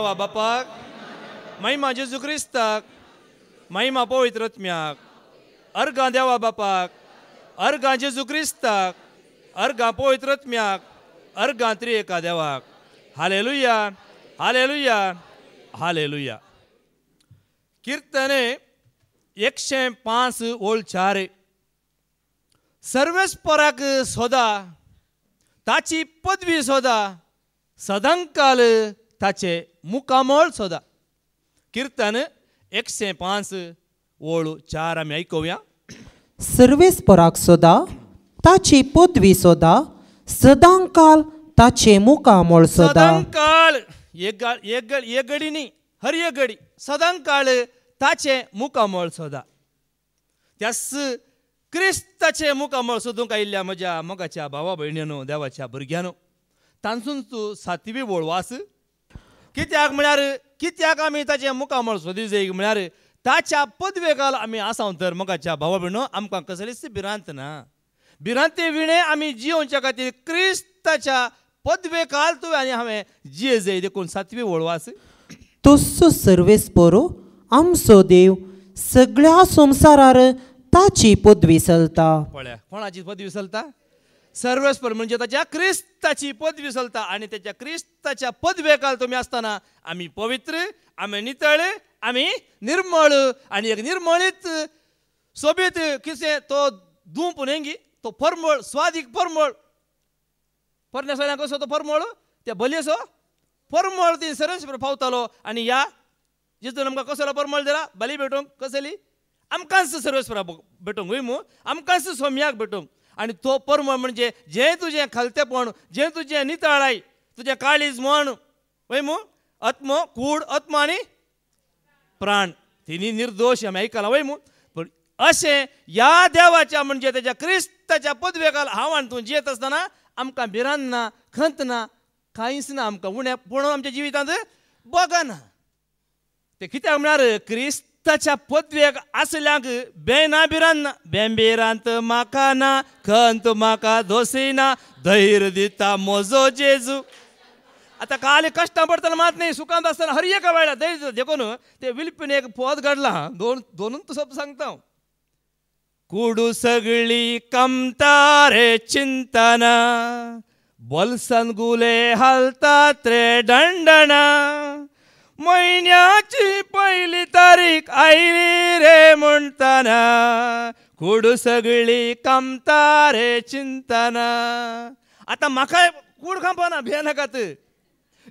देवा बापाक, महिमा जेजू क्रिस्ताक, महिमा पवित्र आत्म्याक, अर्गां देवा बापाक, अर्गां जेजू क्रिस्ताक, अर्गां पवित्र आत्म्याक, अर्गां त्रिएका देवाक. Hallelujah, hallelujah, hallelujah. कीर्तने 105 ओळ 4. सर्वेस्पराक सोदा, ताची पदवी सोदा, सदांकाल ताचे मुकामळ सोदा. कीर्तन 105 ओळ 4 आम्ही ऐकूया. सर्वेस्पराक सोदा, ताची पदवी सोदा, सदांकाल ताचे मुकामळ सोदा. सदांकाळ एक घडी न्ही, हर एक घडी सदांकाळ ताचे मुकामळ सोदा. त्यास क्रिस्ताचे मुकामळ सोदूंक आयिल्ल्या म्हज्या मोगाच्या भावा भयणीनो, देवाच्या भुरग्यानो, तांसून तूं 7वी ओळ वाच. कित्याक म्हळ्यार कित्याक आमी ताचे मुकामळ सोदी जाय म्हळ्यार ताच्या पदवेकाल आमी आसांव तर मोगाच्या भावा भयणो आमकां कसलीच भिरांत ना. भिरांते विणे आमी जियोवच्या खातीर क्रिस्ताच्या पदवेकाल तुवें आनी हांवें जिये जाय. देखून 7वी ओळ वाच. तस्सो सर्वेस्परो आमचो देव सगळ्या संवसारार ताची पदवी चलता. पळया कोणाची पदवी चलता? सर्वेस्पर म्हणजे ताच्या क्रिस्ताची पदवी चलता. आणि त्याच्या क्रिस्ताच्या पदवेकाल तुमी आसतना आमी पवित्र, आमी नितळ, आमी निर्मळ आणि एक निर्मळीत सोबीत किसे तो धूप न्हेंगी तो परमळ स्वादीक परमळ परण्यासल्या कसो तो परमळ त्या बलयेचो परमळ ती सर्वेस्पर पावतालो. आणि या जेजून आमकां कसलो परमळ दिला? बली भेटोंक कसली? आमकांच सर्वेस्परा भेटोंक वय मू आमकांच सोम्याक भेटोंक. आणि तो परमळ म्हणजे जे तुजें खालतेपण, जे तुजें नितळाय, तुजें काळीज म्हण वय मू आत्म, कूड, आत्मा आनी प्राण तिनी निर्दोष आमी आयकला वय मू. पण अशें या देवाच्या म्हणजे त्याच्या क्रिस्ताच्या पदवेकाल हांव आनी तूं जियेत आसतना आमकां भिरांत ना, खंत ना, कांयच ना, आमकां उणें पडून आमच्या जिवितांत बगना. ते कित्याक म्हळ्यार क्रिस्ताच्या पदवेक आसल्यांक बेना भिरांत ना. बेंबेरांत म्हाका ना, खंत म्हाका दोसयना, धैर्य दिता म्हजो जेजू. आता काली कष्टां पडटना मात न्ही, सुखांत आसतना हर एका वेळा धैर्य देखून ते विलपीन एक पद घडला. दोनूच शब्द सांगता. कुडू सगळी कमता रे चिंतना, बोल्सान गुले हालतात रे दंडना, म्हयन्याची पहिली तारीख आयली रे म्हणटाना, कुडू सगळी कमता रे चिंतना. आता म्हाका कूड खांपना भिये नाकात.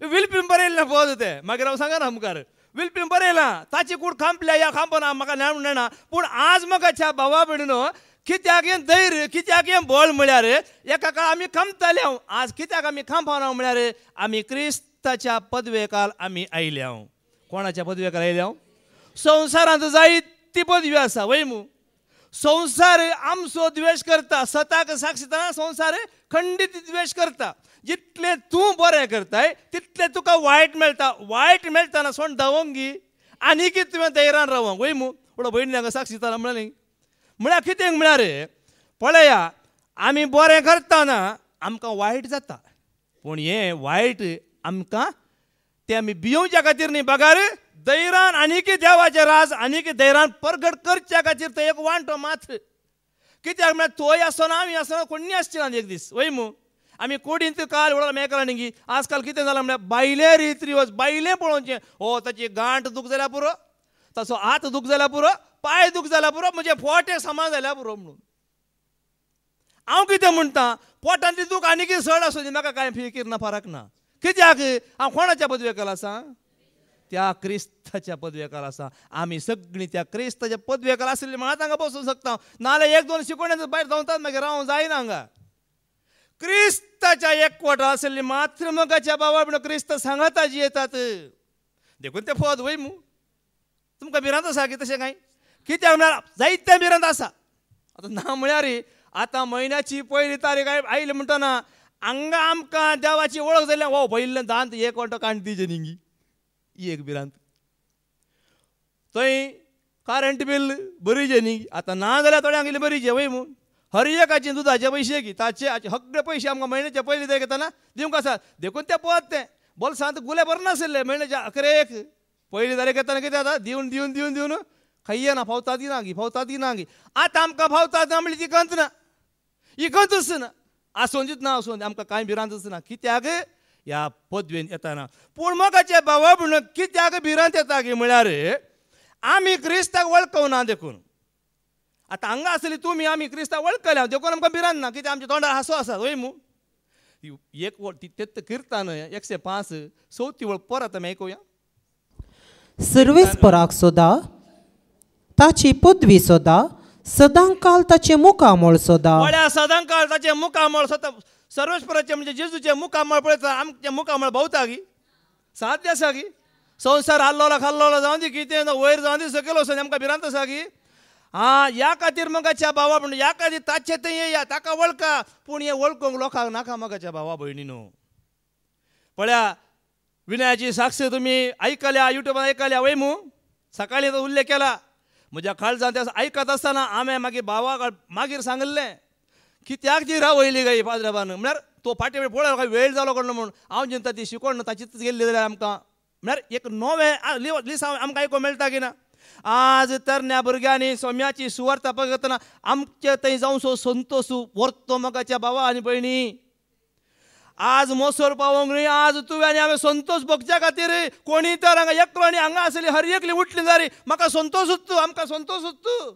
विलपीन बरयलें पद तें मागीर हांव सांगना मुखार. विलपीन बरयलां ताची कूड खांपल्या या खांपना म्हाका नेणा. पूण आज म्हाका भावा भयणीनो कित्याक हें धैर्य, कित्याक हें बळ म्हळ्यार एका काळ आमी खांपताले. आज कित्याक आमी खांपना म्हळ्यार आमी क्रिस्ताच्या पदवेकाल आमी आयल्या. कोणाच्या पदवेकाल आयल्या? संवसारांत जायती पदवी आसा वय मू. संवसार आमचो द्वेश करता, सताक साक्षीतना संवसार खंडीत द्वेश करता. जितलें तूं बरें करताय तितलें तुका वायट मेळटा. वायट मेळटना सोंड धांवोंगी आनी कितें तुवें धैर्यान रावंक वय मू. पूण भयणी हांगा साक्षीतना म्हणलें म्हळ्यार कितें म्हळ्यार पळया आमी बरें करतना आमकां वायट जाता. पूण हें वायट आमकां तें आमी भियोवच्या खातीर न्ही, बगार धैर्यान आनीक देवाचें राज आनीक धैर्यान परगट करच्या खातीर तो एक वांटो मात्र. कित्याक म्हळ्यार तोय आसना आमी आसना कोणी आसची ना एक दीस वय मू. आमी कोडींत काल वळोन मेकला न्ही. आजकाल कितें जालां म्हळ्यार बायले रीत रिवाज बायलें पळोवचें. हो ताची गांठ दूख जाल्यार पुरो, ताचो हात दूख जाल्यार पुरो, पांय दूख जाल्यार पुरो, म्हणजे पोटे समा जाल्यार पुरो म्हणून. हांव कितें म्हणटा पोटांतली दूख आनीक सड आसूं दी म्हाका कांय फिकीर ना, फरक ना. कित्याक हांव कोणाच्या पदवेकाल आसा? त्या क्रिस्ताच्या पदवेकाल आसा. आमी सगळीं त्या क्रिस्ताच्या पदवेकाल आसली म्हण हांगा बसूंक शकता. नाल्यार 1-2 शिकोण्यांत भायर धांवतात मागीर रावूंक जायना हांगा. क्रिस्ताच्या एकवट आसली मात्र मोगाच्या भावा भयणो क्रिस्त सांगता जियेतात. देखून ते पद वय मू. तुमकां भिरांत आसा की तशें कांय? कित्याक म्हळ्यार जायते भिरांत आसा. आतां ना म्हळ्यार आतां म्हयन्याची पहिली तारीख आयली म्हणटना हांगा आमकां देवाची वळख जाल्या. हो पयलें दांत एक वटो काण दिजे न्ही ही एक भिरांत. थंय करंट बील भरिजे न्ही. आतां ना जाल्यार थोड्यांक गेली भरिजे वय मू. हर एकाचे दुधाचे पैसे की ताचे सगळे पैसे आमकां म्हयन्याचे पयली ते घेतना दिवंक आसात. देखून ते पद तें बोल सांगता गुले बरं नासले म्हणजे अकरेक पयलीं जालें घेतना कितें जाता दिवन दिवन दिवन दिवन खायय ना फावता दिनांगी फावता दिनांगी आतां आमकां फावता ना म्हणली ती गंत ना ही गंतच ना आसोंदीच ना आसोंदी आमकां कांय भिरांतच ना कित्याक ह्या पदवेन येताना पूण मोगाचे भावा म्हणून कित्याक भिरांत येता गे म्हळ्यार आमी क्रिस्ताक वळखना देखून आतां हांगा आसली तुमी आमी क्रिस्ताक वळखल्या देखून आमकां भिरांत ना कित्याक आमच्या तोंडार हांसो आसा वय मू एक वळ तेत किर्तन 105 चवथी वळ परत आमी आयकुया सर्वेस्पराक सोदा ताची पदवी सोदा सदांकाल ताचे मुखामळ सोदा वळ्या सदांकाळ ताचे मुखामळ सर्वेस्पराचे म्हणजे जेजूचे मुखामळ पळयता आमचे मुखामळ भोंवता गी साध्य आसा गी संवसार हाल्लोला खाल्लोला जावन दी कितें वयर जावन दी सकयल वचून आमकां भिरांत आसा गी ह्या खातीर मोगाच्या भावा म्हणून ह्या खातीर ताचे थंय येया ताका वळखा पूण हे वळखूंक लोकांक नाका मोगाच्या भावा भयणीनो पळया विनयाची साक्ष तुमी आयकल्या युट्यूबार आयकल्या वय मू सकाळीं उल्लेख केला म्हज्या काळजांत ते आयकत आसतना हांवें मागीर भावाक मागीर सांगलें कित्याक ती रावयली गाय पाद्रबान म्हळ्यार तो फाटी पळय काय वेळ जालो कडलो म्हणून हांव जेन्ना ती शिकोण ताचीच गेल्ली जाल्यार आमकां म्हळ्यार एक नवें लिस आमकां आयकूंक मेळटा की ना आज तरण्या भुरग्यांनी सोम्याची सुवार्थ पळयतना आमचे थंय जावं सो संतोश व्हरतो मोगाच्या भावा आनी भयणी आज मोसोर पावोंक न्ही आज तुवें आनी हांवें संतोश भोगच्या खातीर कोणी तर हांगा एकलो आनी हांगा आसली हर एकली उठली जाली म्हाका संतोशूच तूं आमकां संतोशूच तूं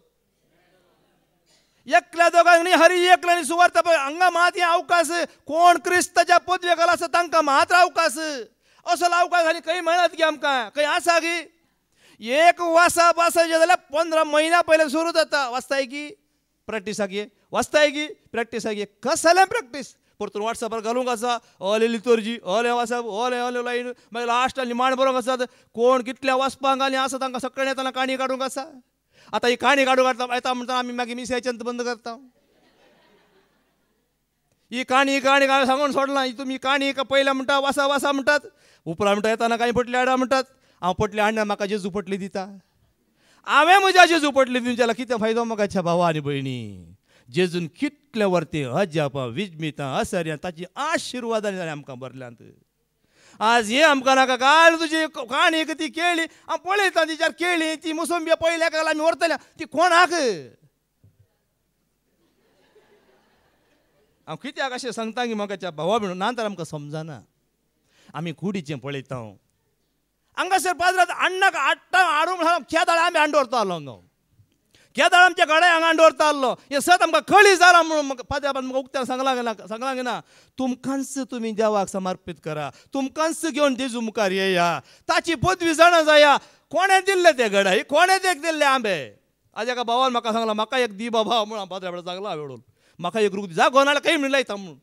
एकल्या दोगांक न्ही हर एकल्यानी सुवार्थ पळय हांगा मात हें अवकाश कोण क्रिस्ताच्या पदवेक आसा तांकां मात्र अवकाश असो अवकाश आनी खंय मेळत गी आमकां खंय आसा गी एक वासा वासायचे जाल्यार 15 म्हयन्या पयले सुरू जाता वाचताय की प्रॅक्टिसाक ये वाचताय की प्रॅक्टिसाक ये कस जालें प्रॅक्टीस परतून वॉट्सॅपार घालूंक आसा ऑल लितोर्जी ऑल वाचप ऑल ऑल लायन मागीर लास्ट निमाण बरोवंक आसात कोण कितल्या वाचपाक आनी आसा तांकां सकाळीं येताना काणी काडूंक आसा आतां ही काणी काडूंक येता म्हणटा आमी मागीर मिसायच्यान बंद करता ही काणी सांगून सोडलां तुमी काणी पयल्या म्हणटा वासा वासा म्हणटात उपरा म्हणटा येताना कांय पटली हाडा म्हणटात हांव पटली हाडना म्हाका जेजू पटली दिता हांवें म्हज्या जेजू पटली दिवच्याला कितें फायदो मोगाच्या भावा आनी भयणी जेजून कितले वर्ती अजापां विजमितां असर्यां ताची आशिर्वादांनी जालें आमकां भरल्यांत आज हे आमकां नाका काल तुजी काणी ती केळी हांव पळयता तिच्यार केळी ती मोसंबी पयल्या काल आमी व्हरतल्या ती कोणाक हांव कित्याक अशें सांगता की मोगाच्या भावा म्हणून नातर आमकां समजना आमी कुडीचें पळयता हांगासर पाजरात अण्णाक हाडूंक केदाळ आमी हांड व्हरतालो हांगा केदाळ आमच्या घडे हांगा हांड व्हरतालो हे सत आमकां कळी जाला म्हणून पाद्याबान म्हाका उक्त्यान सांगलां ना तुमकांच तुमी देवाक समर्पीत करा तुमकांच घेवन जेजू मुखार येया ताची पदवी जाणा जाया कोणें दिल्ले ते घडे कोणें ते दिल्ले आंबे आज एका भावान म्हाका सांगला म्हाका एक दी बाबा म्हणून पाद्या सांगला हांवें म्हाका एक रूख जागो नाल्यार काही म्हणून लायता म्हणून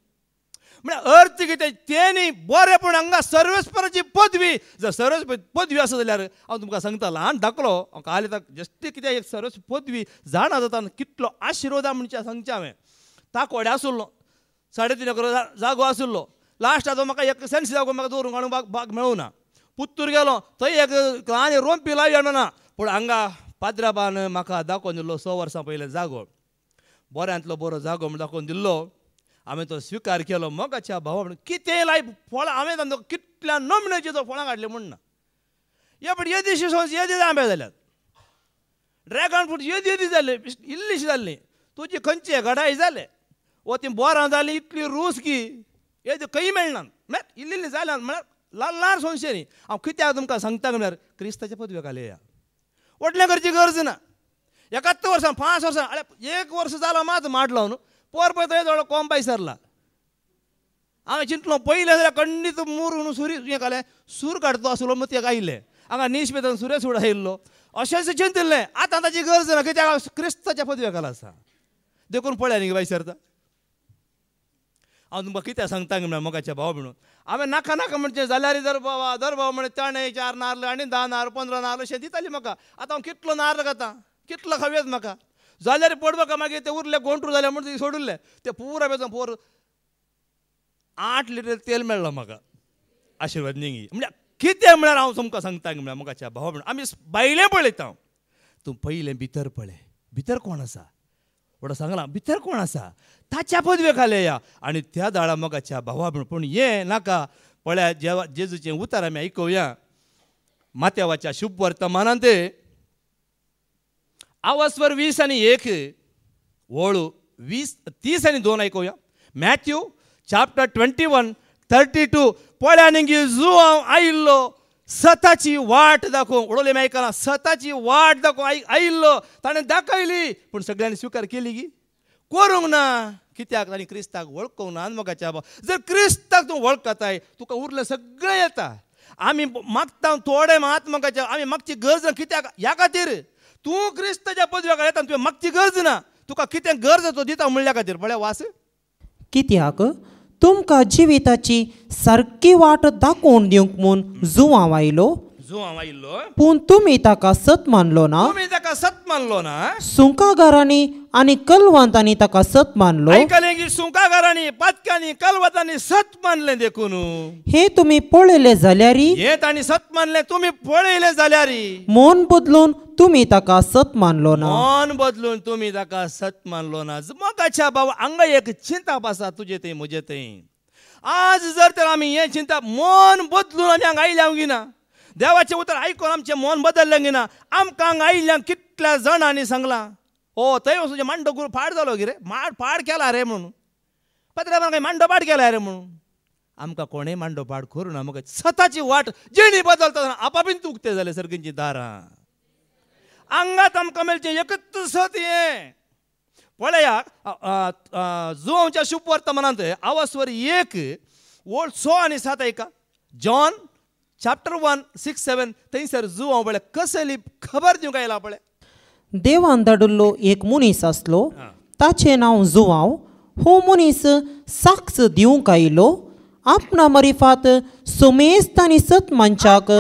म्हणजे अर्थ कितें तेणी बरेंपण हांगा सर्वेस्पराची पदवी जर सर्वेस्पर पदवी आसा जाल्यार हांव तुमकां सांगता ल्हान धाकलो हांव हालीं जस्ट कितें एक सर्वेस्पर पदवी जाणा जाता कितलो आशिर्वाद म्हणचे सांगचें हांवें ताकोडे आसुल्लो 3.5 एकर जागो आसुल्लो लास्ट आतां म्हाका एक सेन्स जागो म्हाका दवरूंक हाडूंक भाग मेळूं ना पुत्तूर गेलो थंय एक ल्हान रोंपी लावी हाडूं ना पूण हांगा पाद्राबान म्हाका दाखोवन दिल्लो 6 वर्सां पयले जागो बऱ्यांतलो बरो जागो म्हण दाखोवन दिल्लो हांवें तो स्विकार केलो मोगाच्या भावा म्हणून कितें लायफ फळां हांवें तांकां कितल्या नमण्याची तो फळां काडली म्हणना हे पण येदीशी सोंस येदी आंबे जाल्यात ड्रॅगन फ्रूट येदी जाले इल्लीशी जाल्ली तुजी खंयचे घडाय जाले वो ती बोरां जालीं इतली रूस की येदी खंय मेळना म्हळ्यार इल्ली जाल्या म्हळ्यार ल्हान ल्हान सोंशे न्ही हांव कित्याक तुमकां सांगता म्हळ्यार क्रिस्ताच्या पदवेक आलेया वटलें करची गरज ना 71 वर्सां 5 वर्सां एक वर्स जालो मात माड लावन पोर पळय थंय जवळ कोंबाय सरला हांवें चिंतलो पयलें जाल्यार खंडीत मूर म्हणून सूर हें कालें सूर काडतो आसलो मग तेका आयिल्लें हांगा नीश पेतान सुरेश उड आयिल्लो अशेंच चिंतिल्लें आतां ताची गरज ना कित्याक हांव क्रिस्ताच्या पदवेक आसा देखून पळया न्ही बाय सरता हांव तुमकां कित्याक सांगता म्हळ्यार मोगाच्या भावा म्हणून हांवें नाका नाका म्हणचें जाल्यार दर बाबा म्हणून ताणें 4 नारळ आनी 10 नारळ 15 नारळ अशें दिताली म्हाका आतां हांव कितलो नारळ खाता कितलो खावेत म्हाका जाल्यार पडबाका मागीर ते उरले गोंठूर जाले म्हणून सोडिल्ले ते पुरा बेजून पोर 8 लिटर तेल मेळ्ळो म्हाका आशिर्वाद न्ही म्हणजे कितें म्हळ्यार हांव तुमकां सांगता म्हळ्यार मोगाच्या भावा म्हणून आमी भायलें पळयता तूं पयलें भितर पळय भितर कोण आसा व्हडा सांगलां भितर कोण आसा ताच्या पदवेक आलेया आनी त्या दाळा मोगाच्या भावा म्हणून पूण हें नाका पळया जेव्हा जेजूचें उतर आमी आयकुया माथेवाच्या शुभ वर्तमानांत आवाजवर 20 आणि 1 वळू 30 आणि 2 आयकुया. मॅथ्यू चॅप्टर 21:32 पळ्यांनी जुवांव आयिल्लो सताची वाट दाखोवंक उडोवले आयकलां सताची वाट दाखोवंक आयिल्लो ताणें दाखयली पूण सगळ्यांनी स्विकार केली गी करूंक ना कित्याक तांणी क्रिस्ताक वळखूंक ना. मोगाच्या बाबा जर क्रिस्ताक तूं वळखताय तुका उरलें सगळें येता. आमी मागता थोडे मात मोगाच्या आमी मागची गरज ना कित्याक ह्या खातीर तूं क्रिस्ताच्या पदव्याक येता तुवें मागची गरज ना तुका कितें गरज तो दिता म्हणल्या खातीर पळय वास. कित्याक तुमकां जिविताची सारकी वाट दाखोवन दिवंक म्हूण जुवांव आयलो पूण तुमी ताका सत मानलो ना. तुमी ताका सत मानलो ना. सुंकागारांनी आनी कलवंतांनी ताका सत मानलो. आयकलें की सुंकागारांनी पातक्यांनी कलवंतांनी सत मानलें देखून हे तुमी पळयले जाल्यार हे तांणी सत मानलें तुमी पळयलें जाल्यार मन बदलून तुमी ताका सत मानलो ना. मन बदलून तुमी ताका सत मानलो ना. मोगाच्या बाबा हांगा एक चिंता आसा तुजे थंय म्हजे थंय. आज जर तर आमी हें चिंता मन बदलून आमी हांगा आयल्या गिना देवाचें उतर आयकून आमचें मन बदललें गिना आमकां हांगा आयल्यांक कितल्या जाणांनी सांगलां ओ थंय वचून मांडो गुरू पाड जालो गे रे पाड केला रे म्हणून पत्र्या काही मांडो पाड केला रे म्हणून आमकां कोणें मांडो पाड करूं ना. म्हाका सताची वाट जिणी बदलता आपापीन तुकते जाले सर्गींची दारां आंगात आमकां मेळचें एकच सत हें पळया जुवांवच्या शुभ वर्तमानांत आवाजवर 1 वोळ 6 आणि 7 ऐका. जॉन चॅप्टर 1:6-7 थंयसर जुवांव पळय कसली खबर दिवंक आयला पळय. देवान धाडिल्लो एक मनीस आसलो ताचें नांव जुवांव. हो मनीस साक्ष दिवंक आयिल्लो आपणा मारिफात सोमेस्त आनी सत मनशाक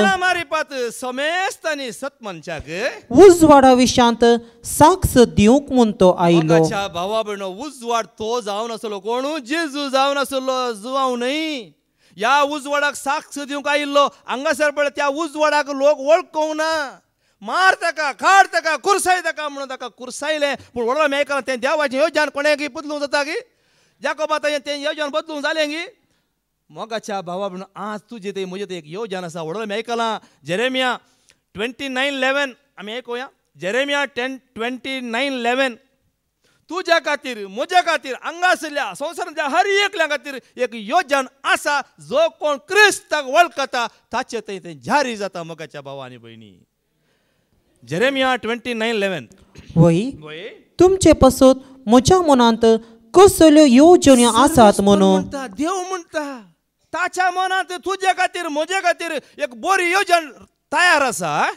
उजवाडा विशांत साक्ष दिवंक म्हूण तो आयिल्लो. भावा भयणो उजवाड तो जावन आसलो कोण जेजू जावन आसलो जुवांव न्हय. ह्या उजवाडाक साक्ष दिवंक आयिल्लो हांगासर पळय त्या उजवाडाक लोक वळखूंक ना. मार ताका खाड ताका कुरसाय ताका म्हणून ताका कुरसायलें पूण व्हडलो मेळकलां तें देवाचें येवजण कोणें बदलूंक जाता गी जाकोबा तें येवजण बदलूंक जालें गी. मोगाच्या भावा म्हणून आज तुजे ते म्हजे ते एक येवजण आसा व्हडलो मेळकलां. जेरेमिया 29:11 आमी आयकुया. जेरेमिया 10:29-11 तुज्या खातीर म्हज्या खातीर हांगासरल्या संवसारांतल्या हर एकल्या खातीर एक योजन आसा जो कोण क्रिस्ताक वळखता ताचे थंय जारी जाता. मोगाच्या भावा आनी भयणी जेरेमिया 29:11 वय तुमचे पासत म्हज्या मनांत कसल्यो येवजण्यो आसात म्हणून देव म्हणटा ताच्या मनांत तुजे खातीर म्हजे खातीर एक बरी येवजण तयार आसा.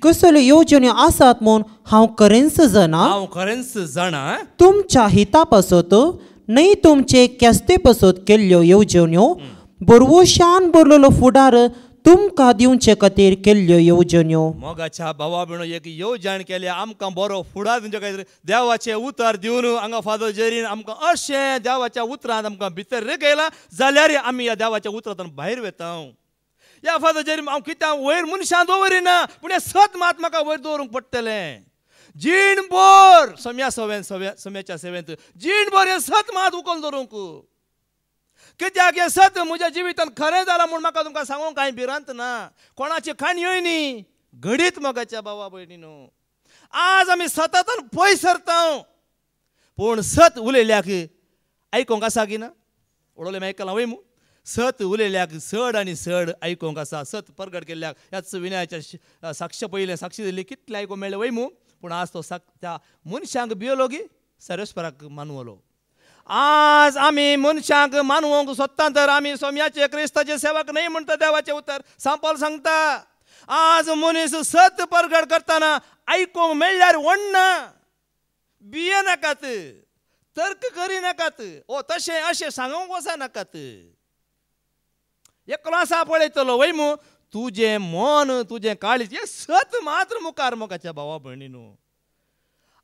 कसल्यो येवजण्यो आसात म्हूण हांव खरेंच जाणा. तुमच्या हिता पासत न्हय तुमचे केस्ते पासत केल्ल्यो येवजण्यो बरवशान बरलेलो फुडार तुमकां दिवचे खातीर केल्ल्यो येवजण्यो. मोगाच्या भावा भयणो एक येवजण केली आमकां बरो फुडार दिवचे खातीर देवाचें उतर दिवन हांगा फादर जेरीन आमकां अशें देवाच्या उतरांत आमकां भितर रेगयलां जाल्यार आमी ह्या देवाच्या उतरांतल्यान भायर वेता. ह्या फादर जेरीन हांव कित्याक वयर मनशां दवरिना पूण हें सत मात म्हाका वयर दवरूंक पडटलें. जीणभर सोम्याच्या सेवेंत जीणभर हें सत मात उखलून दवरूंक कित्याक हें सत म्हज्या जिवितांत खरें जालां म्हूण म्हाका तुमकां सांगूंक कांय भिरांत ना. कोणाची खाणयोय न्ही घडीत मोगाच्या भावा भयणीनो. आज आमी सततान पयस सरता पूण सत उलयल्याक आयकूंक आसा की ना. उडोवलें आयकलां वय मू सत उलयल्याक चड आनी चड आयकूंक आसा. सत परगट केल्ल्याक ह्याच विनयाच्या साक्ष पयलें साक्षी दिल्ली कितलें आयकूंक मेळ्ळें वय मू पूण आज तो त्या मनशांक भियलो गी सर्वेस्पराक मानवलो. आज आमी मनशांक मानवंक सोदता तर आमी सोम्याचे क्रिस्ताचे सेवक न्हय म्हणटा देवाचें उतर सांपोल सांगता. आज मनीस सत परगट करतना आयकूंक मेळ्ळ्यार वण्णा भिये नाकात तर्क करी नाकात ओ तशें अशें सांगूंक वचा नाकात. एकलो आसा पळयतलो वय मू तुजें मन तुजें काळीज हें सत मात्र मुखार मोगाच्या भावा भयणीनो.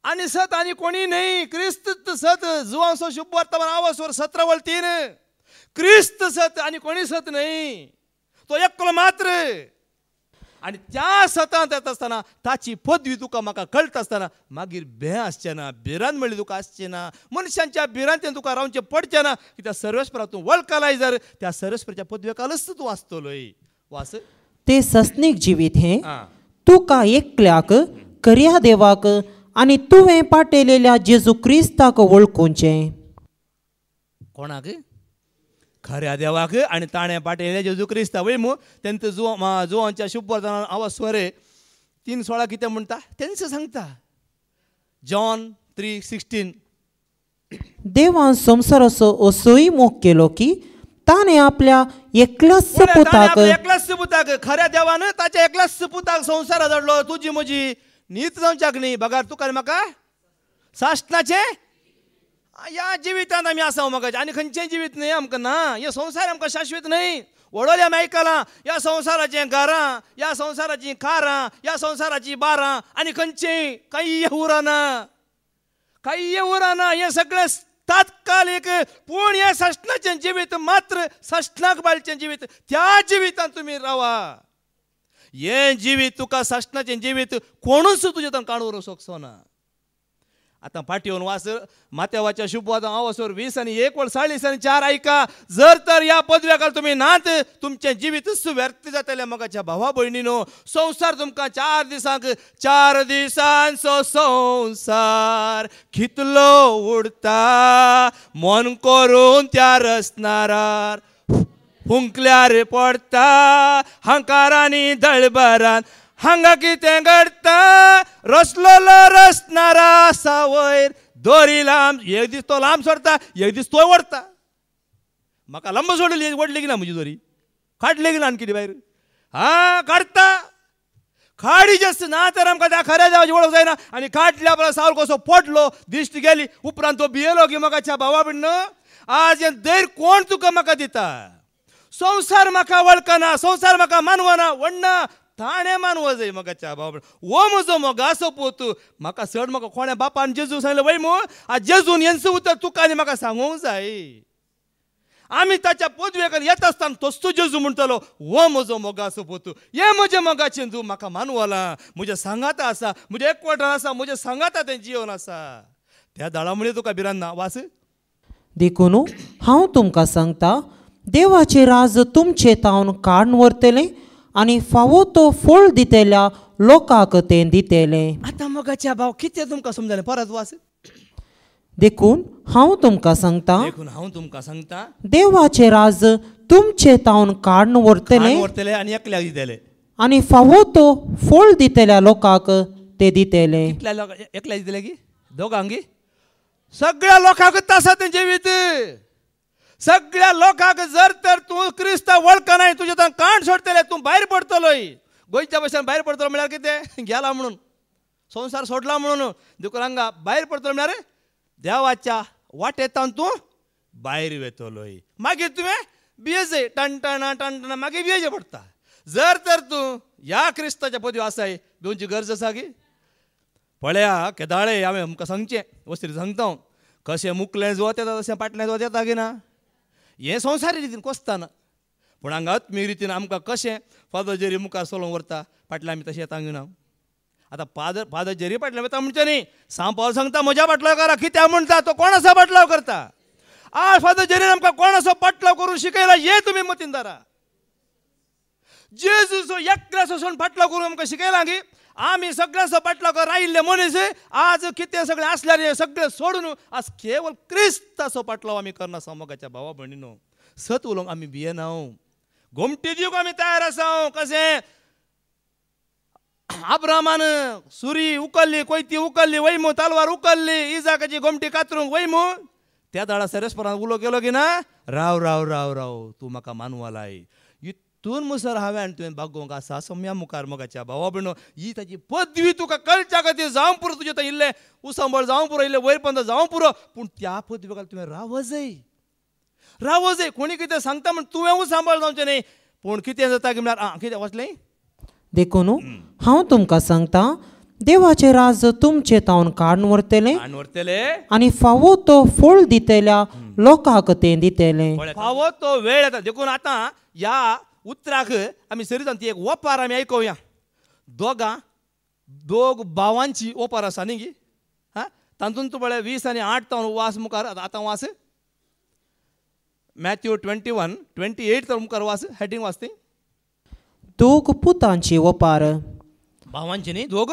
आनी सत आनी कोणी न्हय क्रिस्त सत जुवांवचो शुभ वर्तमान आवाजवर 17:3 क्रिस्त सत आनी कोणी सत न्हय तो एकलो मात्र. आणि त्या सतांत येत असताना ताची पदवी तुका म्हाका कळटा असताना मागीर भें आसचें ना, भिरांत म्हणली तुका आसचें ना, मनशांच्या भिरांतेन तुका रावचें पडचें ना, की त्या सर्वेस्परा तूं वळखलाय जर त्या सर्वेस्पराच्या पदवेखालच तूं आसतलोय. वास ते सस्नीक जिवीत हे तुका एकल्याक खऱ्या देवाक आनी तुवें पाटयलेल्या जेजू क्रिस्ताक वळखुचें. कोणाक? खऱ्या देवाक आनी ताणें पाटयलेल्या जेजू क्रिस्ता. वय मू तेंच जुवांच्या शुभवर्तनान आवाज स्वरे 3:16 कितें म्हणटा तेंच सांगता. जॉन 3:16 देवान संवसाराचो असोय मोग केलो की ताणें आपल्या एकल्याच पुताक खऱ्या देवान ताच्या एकल्याच पुताक संवसारात धाडलो. तुजी म्हजी नीत जावच्याक न्ही. बगार तुका म्हाका साश्टनाचे या जिवितांत आमी आसा म्हाका आनी खंयचें जिवीत न्ही आमकां ना. हे संवसार आमकां शाश्वत न्ही. वडोल्या आमी आयकलां ह्या संवसाराचें घरां, ह्या संवसाराचीं कारां, ह्या संवसाराचीं बारां आनी खंयचें काही उरना, काही उरना. हें सगळें तात्कालीक. पूण हें सश्टनाचें जिवीत मात्र सश्टनाक बाळचें जिवीत. त्या जिवितांत तुमी रावा. हें जिवीत तुका सश्टनाचें जिवीत कोणूच तुजे थंय काडून शकचो ना. आतां फाटीवन वास मातेवाच्या शुभवादां अवसर 20 आनी 1 40 आनी 4 ऐका. जर तर ह्या पदव्याक तुमी नात तुमचें जिवीतच व्यर्थ जातलें. मगाच्या भावा भयणीनो, संवसार तुमकां 4 दिसांक 4 दिसांचो संवसार कितलो उडता मन करून त्या रसनारार हुंकल्यार पडटा हंकारांनी दळबरान. हांगा कितें घडटा रसलोलो रसनारा सावयर दोरी लांब. एक दीस तो लांब सोडटा, एक दीस तो ओडटा. म्हाका लांब सोडली ओडली की ना म्हजी दोरी काडली की ना आनी कितें भायर काडटा. खाडी जास्त ना तर आमकां त्या खऱ्या देवाची वळख जायना. आनी काडल्या बरोबर सावळ कसो पडलो दिश्ट गेली उपरांत तो भियेलो की म्हाका भावा भयण आज हें धैर्य कोण तुका म्हाका दिता. संवसार म्हाका वळखना, संवसार म्हाका मानवना वडना. ताणें मानव जाय म्हाका भावा. वो म्हजो मोगाचो पोत. म्हाका चड म्हाका कोण्या बापान जेजू सांगलें वय मो आज जेजून हेंच उतर तुका आनी म्हाका सांगूंक जाय. आमी ताच्या पदवेक येता आसतना तोच जेजू म्हणटलो वो म्हजो मोगाचो पोत. हे म्हजे मोगाचें तूं म्हाका मानवला. म्हजे सांगाता आसा, म्हजे एकवटान आसा, म्हजे सांगाता तें जिवन आसा. त्या दाळा तुका भिरांत ना. वास देखून हांव तुमकां सांगता देवाचें राज तुमचे तावन काडून व्हरतलें आनी फावो तो फळ दितेल्या लोकांक तें दितेलें. आतां मोगाच्या भाव कितें तुमकां समजलें परत वास. देखून हांव तुमकां सांगता देवाचें राज तुमचे तावन काडून व्हरतलें आनी एकल्याक दितेलें आनी फावो तो फळ दितेल्या लोकांक तें दितेलें. एकल्याक दितेलें की दोगांकी सगळ्या लोकांक आसा तें जिवीत. सगळ्या लोकांक जर तर तूं क्रिस्ता वळखना तुजे थंय काण सोडटलें तूं भायर पडटलोय. गोंयच्या भाशेन भायर पडटलो म्हळ्यार कितें गेला म्हणून संवसार सोडला म्हणून. देखून हांगा भायर पडटलो म्हळ्यार देवाच्या वाटेंतल्यान तूं भायर वेतलोय. मागीर तुवें भियेजय टणटणा टणटणा मागीर भियेचें पडटा. जर तर तूं ह्या क्रिस्ताच्या पदवी आसाय भिवची गरज आसा की. पळया केदाळे हांवें आमकां सांगचें वस्त्री सांगता कशें मुकलें जोत येता तशें फाटलें जोत येता की ना. हें संवसारी रितीन कोसताना. पूण हांगा आत्मीय रितीन आमकां कशें फादर जेरी मुखार चलोवंक व्हरता फाटल्यान आमी तशें येता ना. आतां फादर जेरी फाटल्यान वता म्हणचें न्ही. सांग पावल सांगता म्हज्या फाटलाव करा. कित्याक म्हणटा तो कोण आसा फाटलाव करता. आज फादर जेरीन आमकां कोण असो फाटलाव करून शिकयला हें तुमी मतीन धरा. जेजूचो एकल्याच वचून फाटलाव करून आमकां शिकयला की आमी सगळ्यांचो फाटलाव राविल्ले मनीस आज कितें सगळें आसल्यार सगळें सोडून आज केवळ क्रिस्ताचो फाटलाव आमी करना. मोगाच्या भावा भयणीनो सत उलोवंक आमी भियेना. घोमटी दिवंक आमी तयार आसा. कशें अब्रामान सुरी उकल्ली, कोयती उकल्ली वयमू, तलवार उकल्ली, इजाकाची घोमटी कातरूंक वयमू. त्या दाळा सेरेस्परान उलो केलो की ना राव राव राव राव तूं म्हाका मानवालाय. इतून मुसर हांवें आनी तुवें बागोवंक आसा सम्या मुखार मोगाच्या भावा भयणो. ही ताची पदवी तुका कळच्या खातीर जावं पुरो. तुजें थंय इल्लें उसंबळ जावं पुरो, इल्लें वैरपंत जावं पुरो. पूण त्या पदवेक तुवें राव जाय. कोणी कितें सांगता म्हण तुवें उसंबळ जावचें न्ही. पूण कितें जाता की म्हळ्यार कितें वचलें. देखून हांव तुमकां सांगता देवाचें राज तुमचे तावन काडून व्हरतलें आनी फावो तो फळ दितेल्या लोकांक तें दितेलें. फावो तो वेळ येता. देखून आतां ह्या उतराक आमी सरीत ती एक वपार आमी आयकुया. दोग भावांची ओपार आसा न्ही गी हां तातूंत तूं पळय 20 आनी 8 तो वास मुखार आतां वास मॅथ्यू 21:28 तर मुखार वास हेडिंग वाचते दोग पुतांची ओपार भावांची न्ही दोग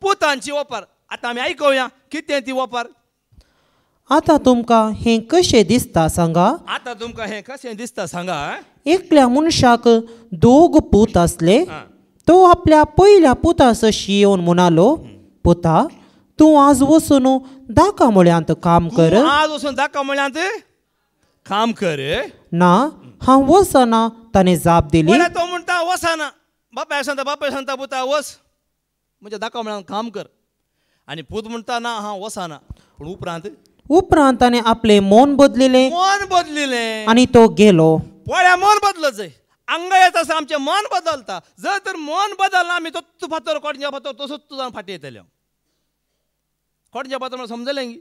पुतांची ओपार आतां आमी आयकुया कितें ती ओपार आता तुमकां हें कशें दिसता सांगा आतां तुमकां हें कशें दिसता सांगा एकल्या मनशाक दोग पूत असले तो आपल्या पयल्या पुतासशी येवन म्हणालो पुता तूं आज वचून दाका मळ्यांत काम कर आज वचून दाका मळ्यांत काम कर ना हांव वचना ताणें जाप दिली तो म्हणटा वचना बापाय सांगता पुता वच म्हणजे दाका मळ्यांत काम कर आनी पूत म्हणटा ना हांव वचना पूण उपरांत ताणें आपलें मन बदलिलें आनी तो गेलो पळ्या मन बदलत जाय हांगा येता आसा आमचें मन बदलता जर तर मन बदलना आमी तो फातर कोणच्या फातर तसोच जावन फाटी येतले कोणच्या फातर म्हणून समजलें गी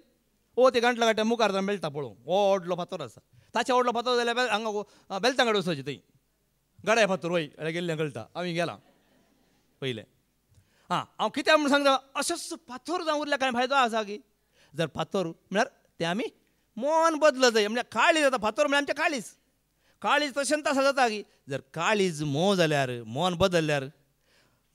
ओ ते गांठला गांठ्या मुखार जावन मेळटा पळोवंक व्हडलो फातर आसा ताचे व्हडलो फातर जाल्यार हांगा बेलतांगडे वचचें थंय गड्या फातर वय गेल्लें कळटा आमी गेला पयलें हांव कित्याक म्हूण सांगता अशेंच फातर जावन उरल्या कांय फायदो आसा की जर फातर म्हळ्यार तें आमी मन बदलत जाय म्हळ्यार काळीज जाता फातर म्हळ्यार आमचें काळीज तशें तसा जाता की जर काळीज मोव जाल्यार मन बदलल्यार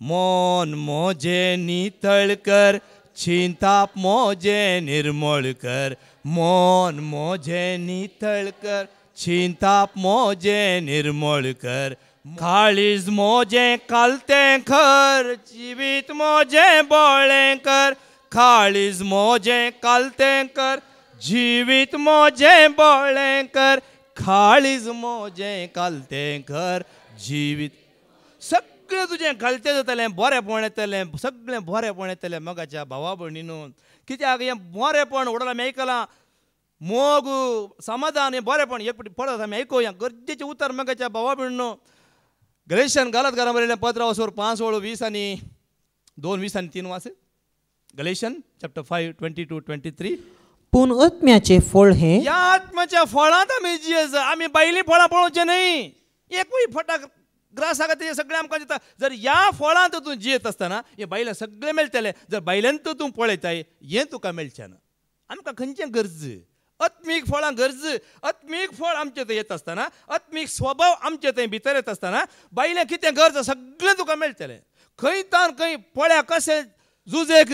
मन मोजें नितळ कर चिंताप मोजें निर्मळ कर मन मोजें नितळ कर चिंताप मोजें निर्मळ कर काळीज मोजें कालतें कर जिवीत मोजें बोळें कर काळीज मोजें कालतें कर जिवीत मोजें बोळें कर काळीज मोजें कालतें कर जिवीत सगळें तुजें घालतें जातलें बरेंपण येतलें सगळें बरेंपण येतलें मगाच्या भावा भयणीनो कित्याक हें बरेंपण व्हडलें आमी आयकलां मोग समाधान हें बरेंपण एक फावटी परत आमी आयकुया गरजेचें उतर मगाच्या भावा भयणीनो गलेशियन घालत बरयलें पत्र 5:20 आनी 2:20 आनी 3 वास गलेशियन चॅप्टर 5:22-23 पूण आत्म्याचें फळ हें ह्या आत्म्याच्या फळांत आमी जियेजा आमी बायलीं फळां पळोवचें न्हय एकूय फटाक ग्रास आसा तें सगळें आमकां दिता जर ह्या फळांत तूं जियेत आसतना हें बायलां सगळें मेळटलें जर बायलांत तूं पळयताय हें तुका मेळचें ना आमकां खंयचें गरज आत्मीक फळां गरज आत्मीक फळ आमचे थंय येत आसतना आत्मीक स्वभाव आमचे थंय भितर येत आसतना बायलें कितें गरज सगळें तुका मेळटलें खंय तान खंय पळ्या कशें झुजेक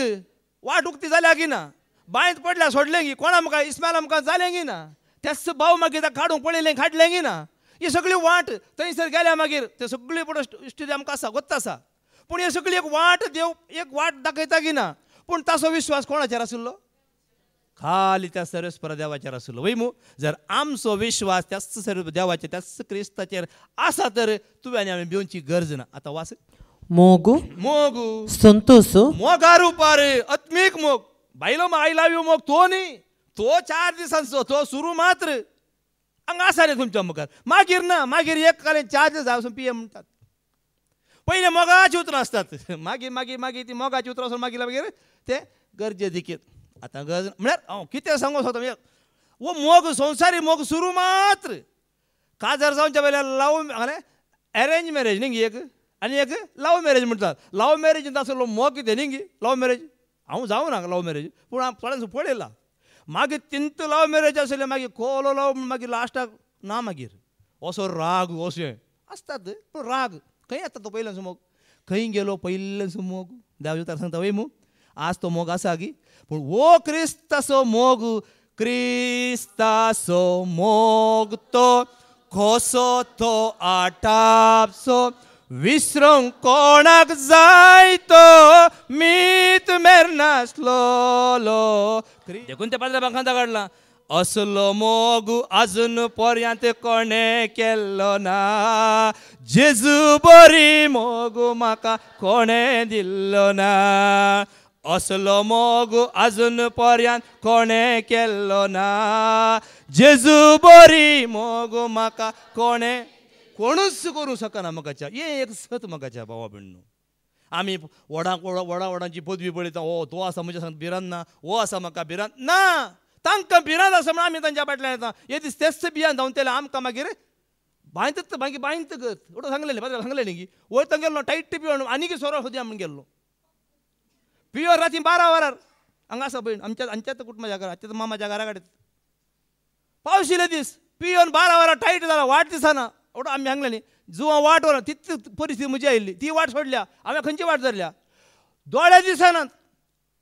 वाट उक्ती जाल्या की ना बांयत पडल्या सोडलें गी कोणा आमकां इस्मायल आमकां जालें गी ना तेच भाव मागीर काडूंक पळयलें काडलें गी ना ही सगळी वाट थंयसर गेल्या मागीर ते सगळी पळय इश्टी आमकां आसा गोत्त आसा पूण ही सगळी एक वाट देव एक वाट दाखयता की ना पूण ताचो विश्वास कोणाचेर आशिल्लो खाली त्या सर्वेस्पर देवाचेर आशिल्लो वय मू जर आमचो विश्वास त्याच सर्व देवाचेर त्याच क्रिस्ताचेर आसा तर तुवें आनी आमी भिवची गरज ना आतां वास मोग संतोष मोगार उपार आत्मीक मोग बायलो आय लव यू मोग तो न्ही तो 4 दिसांचो तो सुरू मात्र हांगा आसा रे तुमच्या मुखार मागीर ना मागीर एक कालें 4 दीस जावसून पिये म्हणटात पयलें मोगाची उतरां आसतात मागीर मागीर मागीर ती मोगाची उतरां वचून मागीर मागीर ते गरजे दिकेत आतां गरज म्हळ्यार हांव कितें सांगूं सोदता वो मोग संवसारी मोग सुरू मात्र काजार जावच्या पयलीं लव अरेंज मॅरेज न्ही एक आनी एक लव मॅरेज म्हणटात लव मॅरेजींत आसलो मोग कितें न्ही लव मॅरेज हांव जावं ना लव मॅरेज पूण हांव थोड्यांचो पळयलां मागीर तिंत लव मॅरेज आसलें मागीर कोलो लव मागीर लास्टाक ना मागीर असो राग अशें आसतात पूण राग खंय येता तो पयल्याचो मोग खंय गेलो पयल्याचो मोग देवाचो सांगता वय मू आज तो मोग आसा की पूण वो क्रिस्ताचो मोग तो कसो तो आटापसो विसरूंक कोणाक जाय तो मीत मेर नासलोलो देखून ते पाद्रा बांकांता काडला असलो मोग अजून पर्यंत कोणे केल्लो ना जेजू बरी मोग म्हाका कोणे दिल्लो ना असलो मोग अजून पर्यंत कोणे केल्लो ना जेजू बरी मोग म्हाका कोणे कोणूच करूं शकना म्हाकाच्या हें एक सत म्हाकाच्या भावा भयणीनो आमी वडांची पदवी पळयता ओ तो आसा म्हज्या सांग भिरांत ना हो आसा म्हाका भिरांत ना तांकां भिरांत आसा म्हण आमी तांच्या फाटल्यान येता हे दीस तेच भियान जावन तेले आमकां मागीर बांधत मागीर बांधतगत एवढं सांगलेलें बाजाराक सांगलें न्ही की वयता गेलो टायट पिवन आनी सोरो सोदया म्हणून गेल्लो पिवर राती 12 वरार हांगा आसा पळय आमच्याच कुटुंबाच्या घरा आमच्या मामाच्या घरा कडेन पावस येयले दीस पिवन 12 वरार टायट जाला वाट दिसना एवढं आमी सांगलें न्ही जुवां वाट वरां तितली परिस्थिती म्हजी आयिल्ली ती वाट सोडल्या हांवें खंयची वाट धरल्या दोळे दिसनात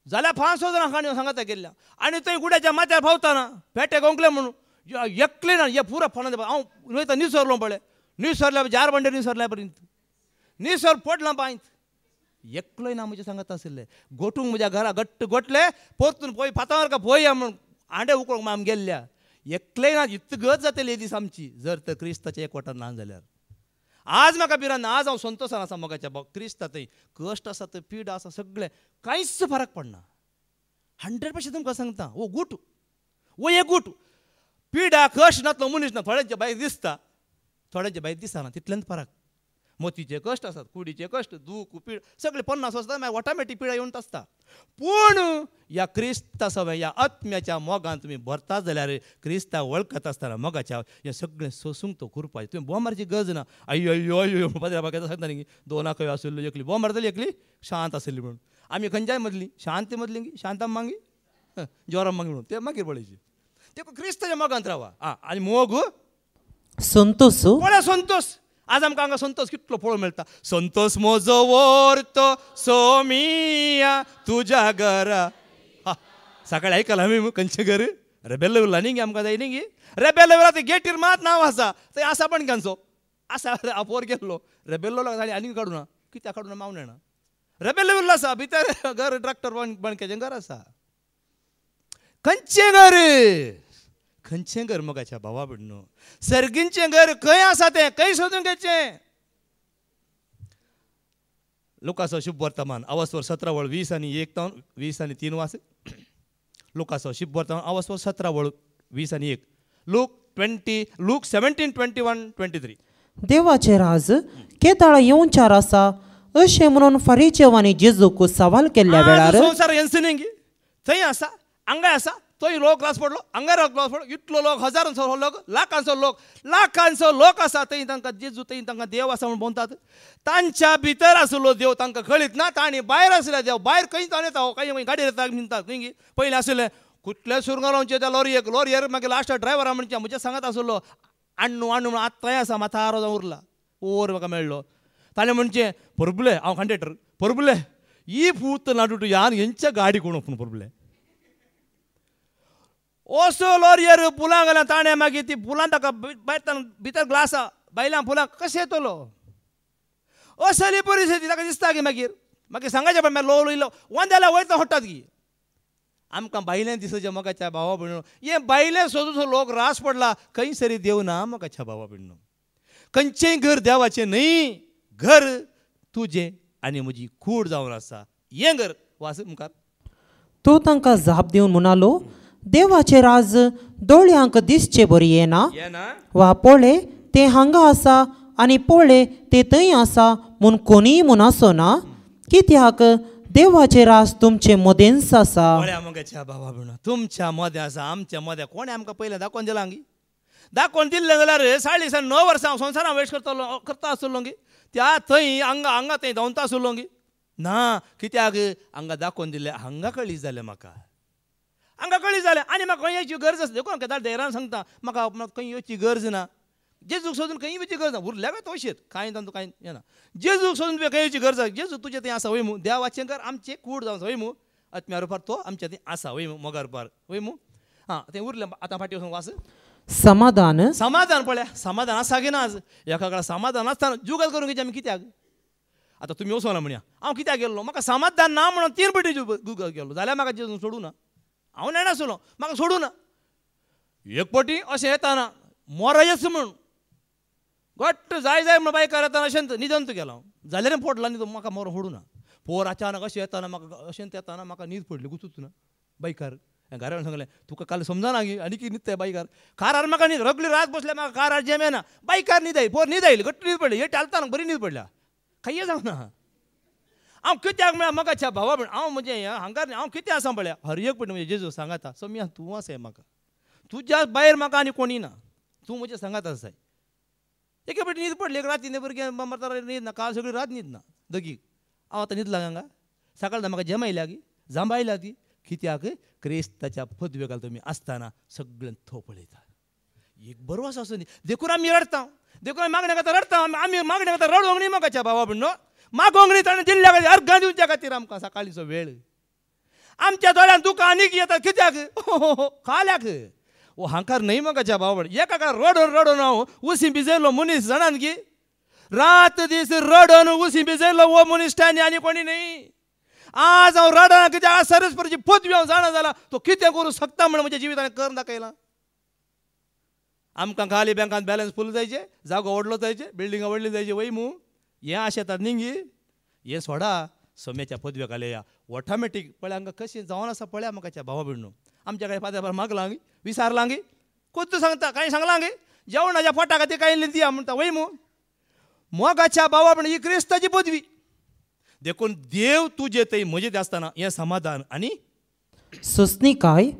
जाल्यार 500 जाणां खाणी सांगाता गेल्ल्या आनी थंय गुड्याच्या माथ्यार पावतना पेटे गोंकले म्हणून एकले ना हे पुरो फोन हांव वयता न्ही सरलो पळय न्ही सरल्या जार बंडे न्ही सरल्या पर्यंत न्ही सर पडलां पांयत एकलोय ना म्हजे सांगत आशिल्ले गोठूंक म्हज्या घरा गट्ट गोठले परतून पळय फातावर का पळया म्हणून आंडे उकळोंक आमी गेल्ल्या एकलेय ना इतगत जातली हे दीस आमची जर तर क्रिस्ताच्या एकवटान ना जाल्यार आज म्हाका बिरान आज हांव संतोशान आसा मोगाच्या क्रिस्ता थंय कश्ट आसा थंय पीड आसा सगळें कांयच फरक पडना 100% तुमकां सांगता वो गूट वो एक गूट पिडा कश्ट नातलो मनीस ना थोड्यांच्या भायर दिसता थोड्यांच्या भायर दिसना तितल्यांत फरक मोतीचे कश्ट आसात कुडीचे कश्ट दूख पीड सगळे 50 आसता मागीर ऑटोमॅटीक पिडा येवन आसता पूण ह्या क्रिस्ता सवय ह्या आत्म्याच्या मोगान तुमी भरतात जाल्यार क्रिस्ता वळखत आसतना मोगाच्या हें सगळें सोसूंक तो करपाचें तुवें बोमारची गरज ना अय्यो अय्यो अय्यो बाबा सांगता न्ही 2 आंखय आशिल्ल्यो एकली बोमार जाली एकली शांत आशिल्ली म्हणून आमी खंयच्याय मदली शांती मदली शांताम मागी जोराम मागी म्हणून ते मागीर पळयची ते क्रिस्ताच्या मोगांत रावा आनी मोग संतोष पळय संतोष आज आमकां हांगा संतोष कितलो पळोवंक मेळटा संतोष म्हजो वर्तो सोमिया तुज्या घरा सकाळी आयकलां आमी खंयचें घर रेबेल्ला उरला न्ही गे आमकां जाय न्ही गे रेबेल्ला उरला ते गेटीर मात नांव आसा थंय आसा पण खंयचो आसा आपोर गेल्लो रेबेल्लो जाली आनी काडूं ना कित्याक काडूं ना माव नेणा रेबेल्ला उरला आसा भितर घर ट्रॅक्टर बणकेचें घर आसा खंयचें घर खंयचें घर मोगाच्या भावा भयणो सर्गींचें घर खंय आसा तें खंय सोदून घेवचें लुकाचो शुभ वर्तमान अवस्वर 17 वळ 20 आनी 1 तावन 20 आनी 3 वास लुकाचो शुभ वर्तमान अवस्वर 17 वळ 20 आनी 1 लूक 17 21 23 देवाचे राज केताळ येवचार आसा अशें म्हणून फरीचेवांनी जेजूक सवाल केल्ल्या वेळार संवसार येवचो न्ही थंय आसा हांगाय आसा थंय लोक रास पडलो हांगा रास पडलो इतलो लोक हजारांचो लोक लाखांचो लोक आसा थंय तांकां जेजू थंय तांकां देव आसा म्हूण भोंवतात तांच्या भितर आसलो देव तांकां कळीत ना तांणी भायर आसले देव भायर खंय जावन येता काही गाडयेर येता म्हणटात न्ही पयलीं आसले कुठल्या सुरंगारांचे त्या लॉरियेक मागीर लास्ट ड्रायव्हरा म्हणचे म्हजे सांगत आसलो आणू म्हणून आतां थंय आसा माथारो जावन उरला ओर म्हाका मेळ्ळो ताणें म्हणचे परबुले हांव कंडक्टर परबुले ही पूत नाटू यान हेंच्या गाडी कोण पूण परबुले ओसो लॉरियर पुलां गेल्या ताणें मागीर ती पुलां ताका भितर ग्लास बायलां पुलां कशें येतलो असली परिस्थिती ताका दिसता की मागीर सांगायचें पण लो इल्लो वंद्याला वयता हट्टात की आमकां बायलें दिसचे मोगाच्या भावा भयणो हे बायलें सोदून लोक रास पडला खंय सरी देव ना मोगाच्या भावा भयणो खंयचेंय घर देवाचें न्हय घर तुजें आनी म्हजी कूड जावन आसा हें घर वास मुखार तो तांकां जाप दिवन म्हणालो देवाचे राज दोळ्यांक दिसचे बरी येना वा पळय तें हांगा आसा आनी पळय तें थंय आसा म्हूण कोणीय म्हूण आसना कित्याक देवाचे राज तुमचे मदेंच आसा मोगाच्या भावा भयणो तुमच्या मदें आसा आमच्या मदें कोणें आमकां पयलें दाखोवन दिलां गी दाखोवन दिल्लें जाल्यार 9.5 वर्सां हांव संवसारांत वेस्ट करता आसलो गी त्या थंय हांगा थंय धांवता आसलो गी ना कित्याक हांगा दाखोवन दिलें हांगा कळ्ळी जालें म्हाका हांगा कळ्ळी जालें आनी म्हाका खंय येवची गरज आसा देखून हांव देरान सांगता म्हाका खंय येवची गरज ना जेजूक सोदून खंय येवची गरज ना उरल्या काय तोशेत कांय तांतू कांय येना जेजूक सोदून तुवें खंय येवची गरज आसा जेजू तुजें थंय आसा वय मू देवाचें घर आमचें कूड जावन वय मू आत्म्या रुपार तो आमच्या थंय आसा वय मू मोगा रुपार वय मू तें उरलें आतां फाटीं वचून वास समाधान पळया समाधान आसा की ना आज एका काळार समाधान आसतना जुगल करूंक घेवचें आमी कित्याक आतां तुमी वचोना म्हणया हांव कित्याक गेल्लो म्हाका समाधान ना म्हणून 3 फावटी जुगल गेलो जाल्यार म्हाका जेजून सोडूं ना हांव नेणासलो म्हाका सोडूं ना एक फावटी अशें येताना मोरा येस म्हणून घट्ट जाय म्हणून बायकार येताना अशेंत न्हिदंत गेलो हांव जाल्यार पडला न्ही म्हाका मोरो सोडूं ना पोर अचानक अशें येताना म्हाका अशेंत येताना म्हाका न्हीद पडली गुचूच ना बायकार घरान सांगलें तुका काल समजना गी आनी कितें न्हिदताय बायकार कारार म्हाका न्हीद रगली रात बसल्या म्हाका कारार जेमेना बायकार न्हिदाय पोर न्हिदायली घट्ट न्हीद पडली हे टालताना बरी न्हीद पडल्या खंय जावना हांव कित्याक म्हळ्यार मोगाच्या भावा भयण हांव म्हणजे हांगा हांव कितें आसा पळया हर एक पट म्हणजे जेजू सांगाता सोम्या तूं आसाय म्हाका तुज्या भायर म्हाका आनी कोणी ना तूं म्हजें सांगात आसाय एके फाटी न्हीद पडली एक राती भुरगे मरता न्हीद ना काल सगळी रात न्हीद ना दोगी हांव आतां न्हिदला हांगा सकाळ म्हाका जमायल्या गी जांबायल्या ती कित्याक क्रिस्ताच्या पदवे घाल तुमी आसतना सगळ्यांक थो पळयता एक बरो आसा असो न्ही देखून आमी रडटा देखून आमी मागण्या खातीर रडटा आमी मागण्या खातीर रडोंक न्ही म्हाकाच्या भावा म्हणून मागोंक न्ही ताणें दिल्ल्या खातीर अर्घां दिवच्या खातीर आमकां सकाळीचो वेळ आमच्या दोळ्यान दुकां आनीक येता कित्याक खाल्याक ओ हांकार न्हय म्हाकाच्या भावा म्हण एका रडोन रडोन हांव उसी भिजयलो मनीस जाणान गी रात दीस रडोन उसी भिजयलो वो मनीस टायनी आनी कोणी न्हय आज हांव रडना कित्याक सरस्वतीची पदवी हांव जाणा जाला तो कितें करूं शकता म्हण म्हज्या जिवितान करून दाखयलां आमकां खाली बँकांत बॅलन्स फूल जायचे जागो व्हडलो जायचे बिल्डिंगां व्हडली जायची वय मू हें आशेतात न्ही हें सोडा सोम्याच्या पदवे घालया ऑटोमॅटीक पळय हांकां कशें जावन आसा पळया म्हाकाच्या भावा भयणू आमच्या कडेन फादर मागलां गी विचारलां गी कोत्तू सांगता कांय सांगलां गी जेवणाच्या पोटा खातीर कांय दिया म्हणटा वय मू मोगाच्या भावा भयण ही क्रिस्ताची पदवी देखून देव तुजे थंय म्हजें आसतना हें समाधान आनी सोंसणीकाय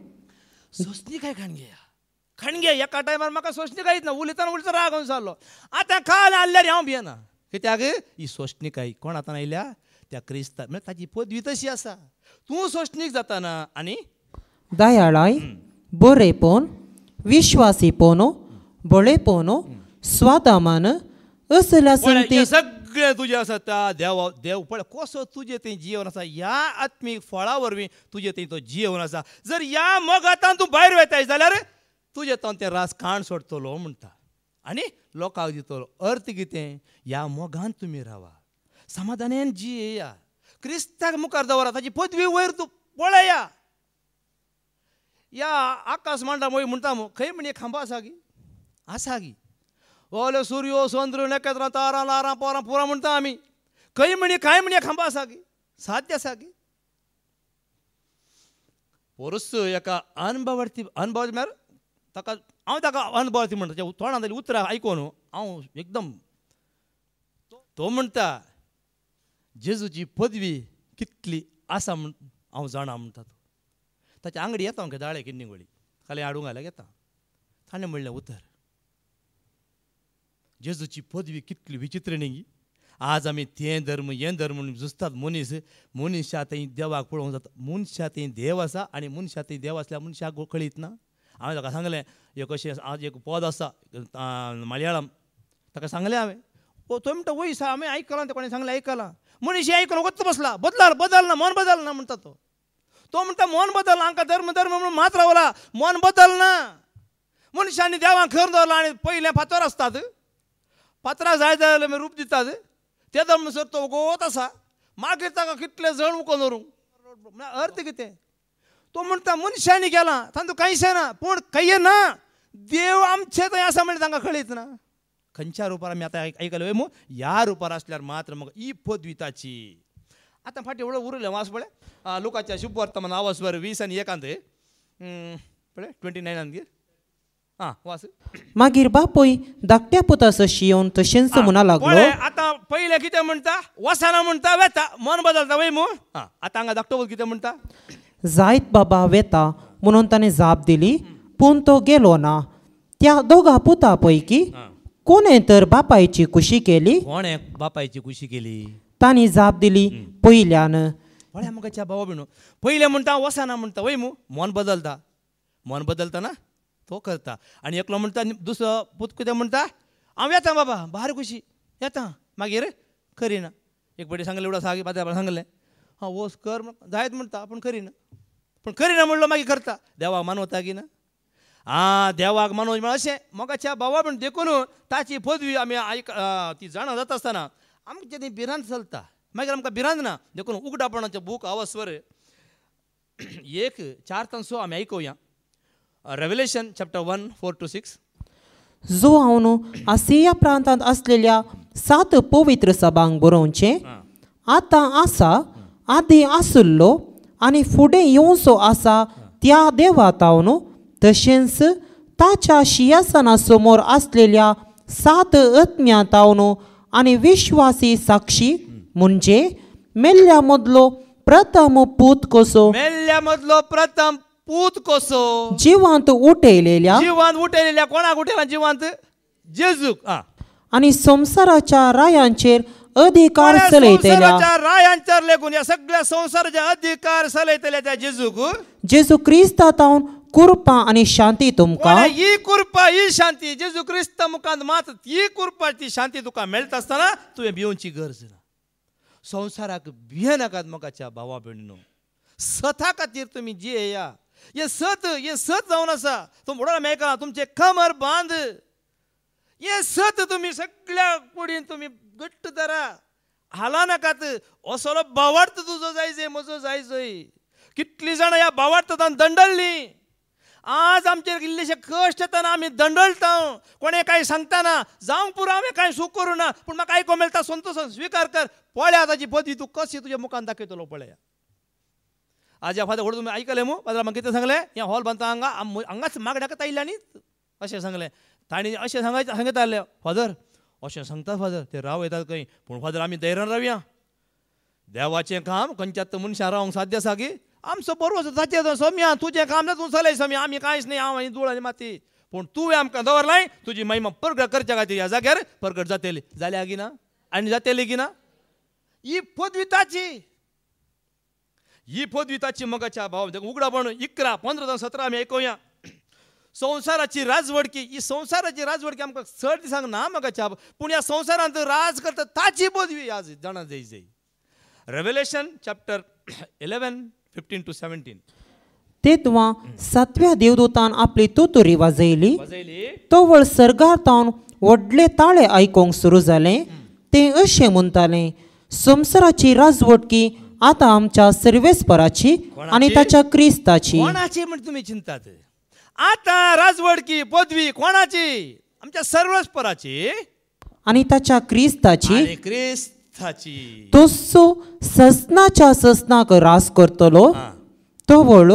खाणगे एका टायमार म्हाका सोंसणीकाय ना उलयतना उलयतना रागोवन जालो आतां काल आसल्यार हांव भियेना कित्याक ही सोंसणीकाय कोण आतां आयल्या त्या क्रिस्ता म्हणजे ताची पदवी तशी आसा तूं सोंसणीक जाताना आनी दयाळाय बरेपण विश्वासीपण बळेपण स्वादामान असल्या संगती सगळें तुजें आसा देव पळय कसो तुजें थंय जीवन आसा ह्या आत्मीक फळा वरवीं तुजें थंय तो जीवन आसा जर ह्या मोगांतल्यान तूं भायर वयताय जाल्यार तुजें तो तें रास काण सोडटलो म्हणटा आनी लोकांक दितलो अर्थ कितें ह्या मोगांत तुमी रावा समाधानान जियेया क्रिस्ताक मुखार दवरा ताची पदवी वयर तूं पळया ह्या आकाश मांडा मोय म्हणटा मू खंय म्हण एक खांबो आसा गी ओले सूर्यो चंद्र नखेत्रां तारां लारां पोरां पुरां म्हणटा आमी खंय म्हणी कांय म्हणी खांबो आसा गी साध्य आसा गी परस एका अनुभवार्थी म्हळ्यार ताका हांव ताका अनुभवार्थी म्हणटा तोंडांतली उतरां आयकोन हांव एकदम तो म्हणटा जेजूची पदवी कितली आसा म्हण हांव जाणा म्हणटा तो ताच्या आंगडी येता हांव दाळे किन्निगोळी खाली हाडूंक घाल्यार येता ताणें म्हणलें उतर जेजूची पदवी कितली विचित्र न्ही आज आमी तें धर्म हें धर्म म्हणून झुजतात मनुश्या थंय देवाक पळोवंक जाता मनशा थंय देव आसा आनी मनशा थंय देव आसल्यार मनशाक कळीत ना हांवें ताका सांगलें एक अशें आज एक पद आसा मलयाळम ताका सांगलें हांवें तो म्हणटा वय सा हांवें आयकलां तें कोणें सांगलें आयकलां मनीस आयकलो वच बसला बदलना मन बदलना म्हणटा तो म्हणटा मन बदलना हांकां धर्म म्हणून मात रावला मन बदलना मनशांनी देवाक खर दवरला आनी पयले फातर आसतात फातराक जाय जाल्यार आमी रूप दितात ते धर्म सर तो गोवत आसा मागीर ताका कितले जण मुकोवन व्हरूंक अर्थ कितें तो म्हणटा मनशांनी केलां तातूंत कांयच ना पूण कांय ना देव आमचे थंय आसा म्हणजे तांकां कळीत ना खंयच्या रुपार आमी आतां आयकलें मू ह्या रुपार आसल्यार मात्र म्हाका ही पदवी ताची आतां फाटीं व्हडलो उरलें वास पळय लोकाच्या शुभ वर्तमान आवाज वर 20 आनी 1 पळय 29 गे वास मागीर बापूय धाकट्या पुताचो शियोन तशेंच म्हणा लागलो आतां पयलें कितें म्हणटा वसना म्हणटा वेता मन बदलता वय मू आतां हांगा धाकटो पूत कितें म्हणटा जायत बाबा वेता म्हणून ताणें जाप दिली पूण तो गेलो ना त्या दोगा पुता पैकी कोणें तर बापायची कुशी केली कोणें बापायची कुशी केली तांणी जाप दिली पयल्यान पळय म्हाका बाबा बिणू पयलें म्हणटा वसना म्हणटा वय मू मन बदलता ना तो करता आनी एकलो म्हणटा दुसरो पूत कितें म्हणटा हांव येता बाबा भायर कुशी येता मागीर करिना एक फावटी सांगलें एवढो सांगलें वस कर जायत म्हणटा पूण करिना म्हणलो मागीर करता देवाक मानवता की ना देवाक मानव म्हळ्यार अशें मोगाच्या भावा म्हण देखून ताची पदवी आमी ती जाणा जाता आसतना आमचें ती भिरांत चलता मागीर आमकां भिरांत ना देखून उगडापणाचें बूक आवास्वर 1:4-6 आमी आयकुया रेव्हलेशन चॅप्टर 1:4-6 जो हांव आसिया प्रांतांत असलेल्या 7 पवित्र सभांक बरोवचें आतां आसा आदी आसुल्लो आनी फुडें येवचो आसा त्या देवाक हांव तशेंच ताच्या शिंयासना समोर असलेल्या 7 आत्म्यांत हांव आनी विश्वासी साक्षी म्हणजे मेल्ल्या मदलो प्रथम पूत कसो जिवांत उठयलेल्या कोणाक उठयला जिवांत जेजूक आणि संसाराच्या रायांचेर अधिकार चलयतल्या संसाराच्या रायांचेर लेगून या सगळ्या संसाराचे अधिकार चलयतल्या त्या जेजूक जेजू क्रिस्तांत कृपा आणि शांती तुमकां ही कृपा ही शांती जेजू क्रिस्त मुखांत मात ही कृपा ती शांती तुका मेळटा आसतना तुवें भिवची गरज ना. संसाराक भियेनाकात मोगाच्या भावा भयणीनो. सथा खातीर तुमी जियेया. हे सत जावन आसा. तुम म्हणून मेळका तुमचे कमर बांद. हे सत तुमी सगळ्या कुडीन तुमी घट्ट धरा. हाला नाकात. असलो भावार्थ तुजो जायचो म्हजो जायचो. कितली जाणां ह्या भावार्थांत दंडळ्ळी. आज आमचे इल्लेशे कश्ट येताना आमी दंडळटा. कोणे काही सांगताना जावंक पुरो हांवें कांय सूख करूं ना पूण म्हाका आयको मेळटा संतोशान स्विकार कर. पळया ताची पदवी तूं कशी तुज्या मुखान दाखयतलो पळया. आज या फादर तुमी आयकलें मू फादर म्हाका कितें सांगलें ह्या हॉल बांदता हांगाच मागण्याक आयिल्ले न्ही अशें सांगलें. ताणी अशें सांगताले फादर अशें सांगता फादर ते राव येतात खंय पूण फादर आमी धैर्यान रावया. देवाचें काम खंयच्याच मनशां रावंक साध्य आसा गी. आमचो बरो जाचे सम्या तुजें काम ना तूं चलय सम्या आमी कांयच न्ही हांव धूळ आनी माती पूण तुवें आमकां दवरलाय तुजी महिमा प्रगट करच्या खातीर ह्या जाग्यार प्रगट जातली. जाल्या गी ना आनी जातली गी ना. ही पदवी ताची मोगाच्या भाव उगडापण 11:15-17 आमी आयकुया. संसाराची राजवडकी ही संसाराची राजवडकी आमकां चड दिसांक ना मोगाच्या पूण ह्या संसारांत राज करता ताची पदवी आज जाणा जाय. रेव्हेलेशन चॅप्टर 11:15-17 तेदवा 7व्या देवदूतान आपली तुतुरी वाजयली. तोवळ सर्गांतावन व्हडले ताळे आयकोंक सुरू जालें. ते अशें म्हणटालें संसाराची राजवटकी आतां आमच्या सर्वेस्पराची आनी ताच्या क्रिस्ताची. कोणाची म्हण तुमी चिंतात. आतां राजवडकी पदवी कोणाची आमच्या सर्वेस्पराची आनी ताच्या क्रिस्ताची. क्रिस्ताची तोसो ससनाच्या ससनाक रास करतलो. तोवळ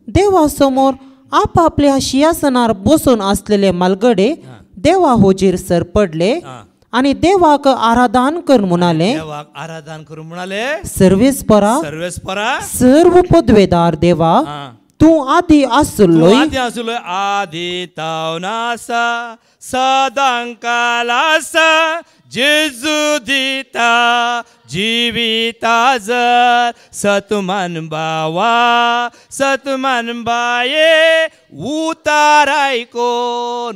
देवा समोर आपापल्या सिंहासनार बसून आसलेले मालगडे देवा होजीर सरपडले आनी देवाक आराधन कर म्हणाले. सर्वेस्परा सर्व पदवेदार देवा तूं आदी आसलोय आदी तावनासा सदांकाल आसा. जेजू दिता जिविता जर सतमान बावा सतमान बाये उताराय कोण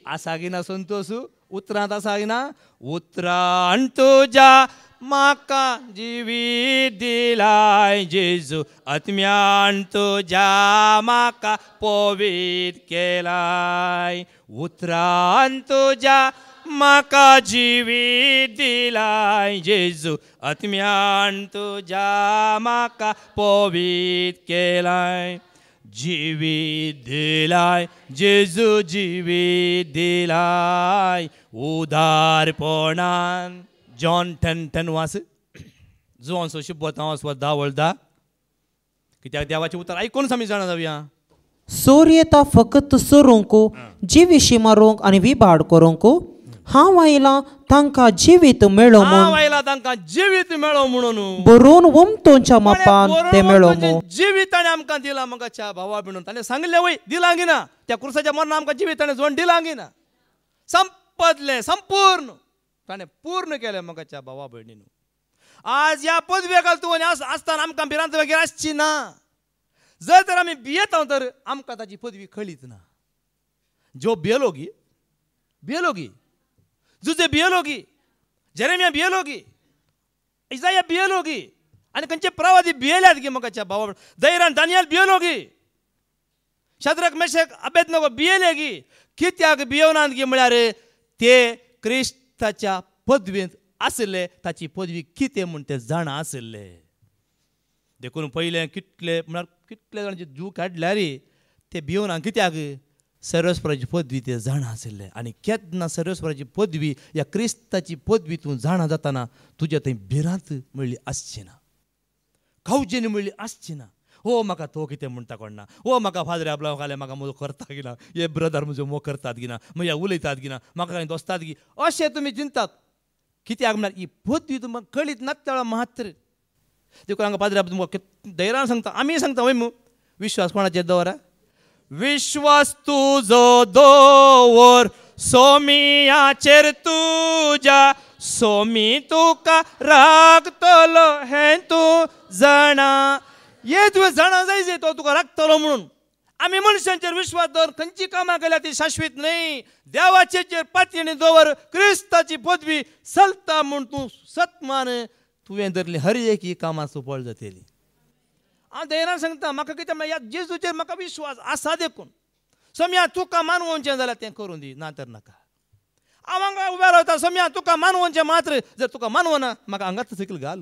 आसा गी ना संतोषू. उतरांत आसा गी ना उतरान तुज्या म्हाका जिवीत दिलाय जेजू आत्म्यान तुज्या म्हाका पवित्र केलाय. उतरान तुज्या म्हाका जिवीत दिलाय जेजू आत्म्यान तुज्या म्हाका पवित्र केलाय. जिवीत दिलाय जेजू जिवीत दिलाय उदारपणान. जॉन 10:10 वास जो असो शिबता वचदा वळदा कित्याक देवाचें उतर आयकून आमी जाणा जावया. सोर येता फकत सोरूंक जिविशी मारूंक आनी विबाड करूंक. हांव आयलां तांकां जिवीत मेळो म्हणून बरोवन वमतोंच्या मापान ते मेळो जिवीत ताणें आमकां दिलां मोगाच्या भावा भयणीनो. ताणें सांगलें वय दिलां गी ना त्या क्रुसाच्या मरणान आमकां जिवीत ताणें जोड दिलां गी ना. संपदलें संपूर्ण ताणें पूर्ण केलें मोगाच्या भावा भयणीनो. आज ह्या पदवेक तुवें आसतना आमकां भिरांत वगैरे आसची ना. जर तर आमी भियेता तर आमकां ताची पदवी कळीत ना. जो भियेलो गी जुजे भियेलो गी जेरेमिया भियेलो गी इसाया भियेलो गी आनी खंयचे प्रवादी भियेल्यात गी मोगाच्या भावा. दैरान दानियल भियेलो गी शद्रक मेशक अबेदनगो भियेले गी. कित्याक भियेवनात गी म्हळ्यार ते क्रिस्ताच्या पदवेंत आसले ताची पदवी कितें म्हूण ते जाणा आसले. देखून पयलें कितले म्हळ्यार कितले जाणांचे जीव काडल्या रे ते भियोना. कित्याक सर्वेस्पराची पदवी ते जाणा आसले. आनी केन्ना सर्वेस्पराची पदवी ह्या क्रिस्ताची पदवी तूं जाणा जाताना तुज्या थंय भिरांत मेळ्ळी आसची ना. खावजेनी मेळ्ळी आसची ना. हो म्हाका तो कितें म्हणटा कळना. हो म्हाका फादर आपल्या खाले म्हाका म्हजो करता गी ना. हे ब्रदर म्हजो मो करतात गी ना. म्हज्या उलयतात गी ना. म्हाका खंय दोस्तात गी अशें तुमी चिंतात. कित्याक म्हळ्यार ही पदवी तुमकां कळीत नासतना मात्र. देखून हांगा फादर तुमकां धैर्यान सांगता आमी सांगता वय मू विश्वास कोणाचेर दवरा. विश्वास तुजो दवर सोमियाचेर तुज्या सोमी तुका राखतलो हे तू जाणा. हे तुवें जाणा जाय जे तो तुका राखतलो म्हणून. आमी मनशांचेर विश्वास दवर, खंयची कामां केल्या ती शाश्वीत न्हय. देवाचेर पातयेणी दवर, क्रिस्ताची पदवी चलता म्हूण तूं सतमान तुवें धरली हर एक ही कामां सुफळ जातली. हांव धैर्यान सांगता, म्हाका कितें ह्या जेजूचेर म्हाका विश्वास आसा देखून. समया तुका मानवोवचें जाल्यार तें करूं दी, ना तर नाका. हांव हांगा उबे रावता, समया तुका मानवोवचें मात्र. जर तुका मानवना म्हाका हांगाच सकयल घाल.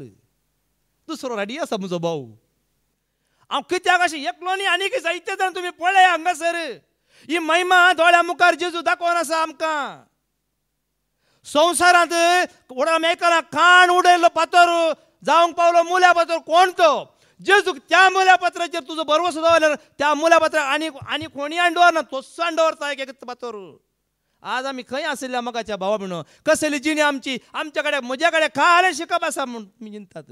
दुसरो रेडी आसा म्हजो भाऊ. हांव कित्याक अशें एकलो न्ही, आनीक जायते जाण तुमी पळया हांगासर. ही महिमा दोळ्या मुखार जेजू दाखोवन आसा आमकां. संवसारांत मेकला खाण उडयल्लो फातर जावंक पावलो मुल्या फातर कोण तो? जेजू. त्या मुल्या फातराचेर तुजो भरवसो दवरल्यार त्या मुल्या फातराक आनी कोणी आनी दवरना, तोच आनी दवरता एक फातर. आज आमी खंय आसल्या मोगाच्या भावा भयणो, कसली जिणी आमची, आमच्या कडेन म्हज्या कडेन खालें शिकप आसा म्हूण तुमी चिंतात.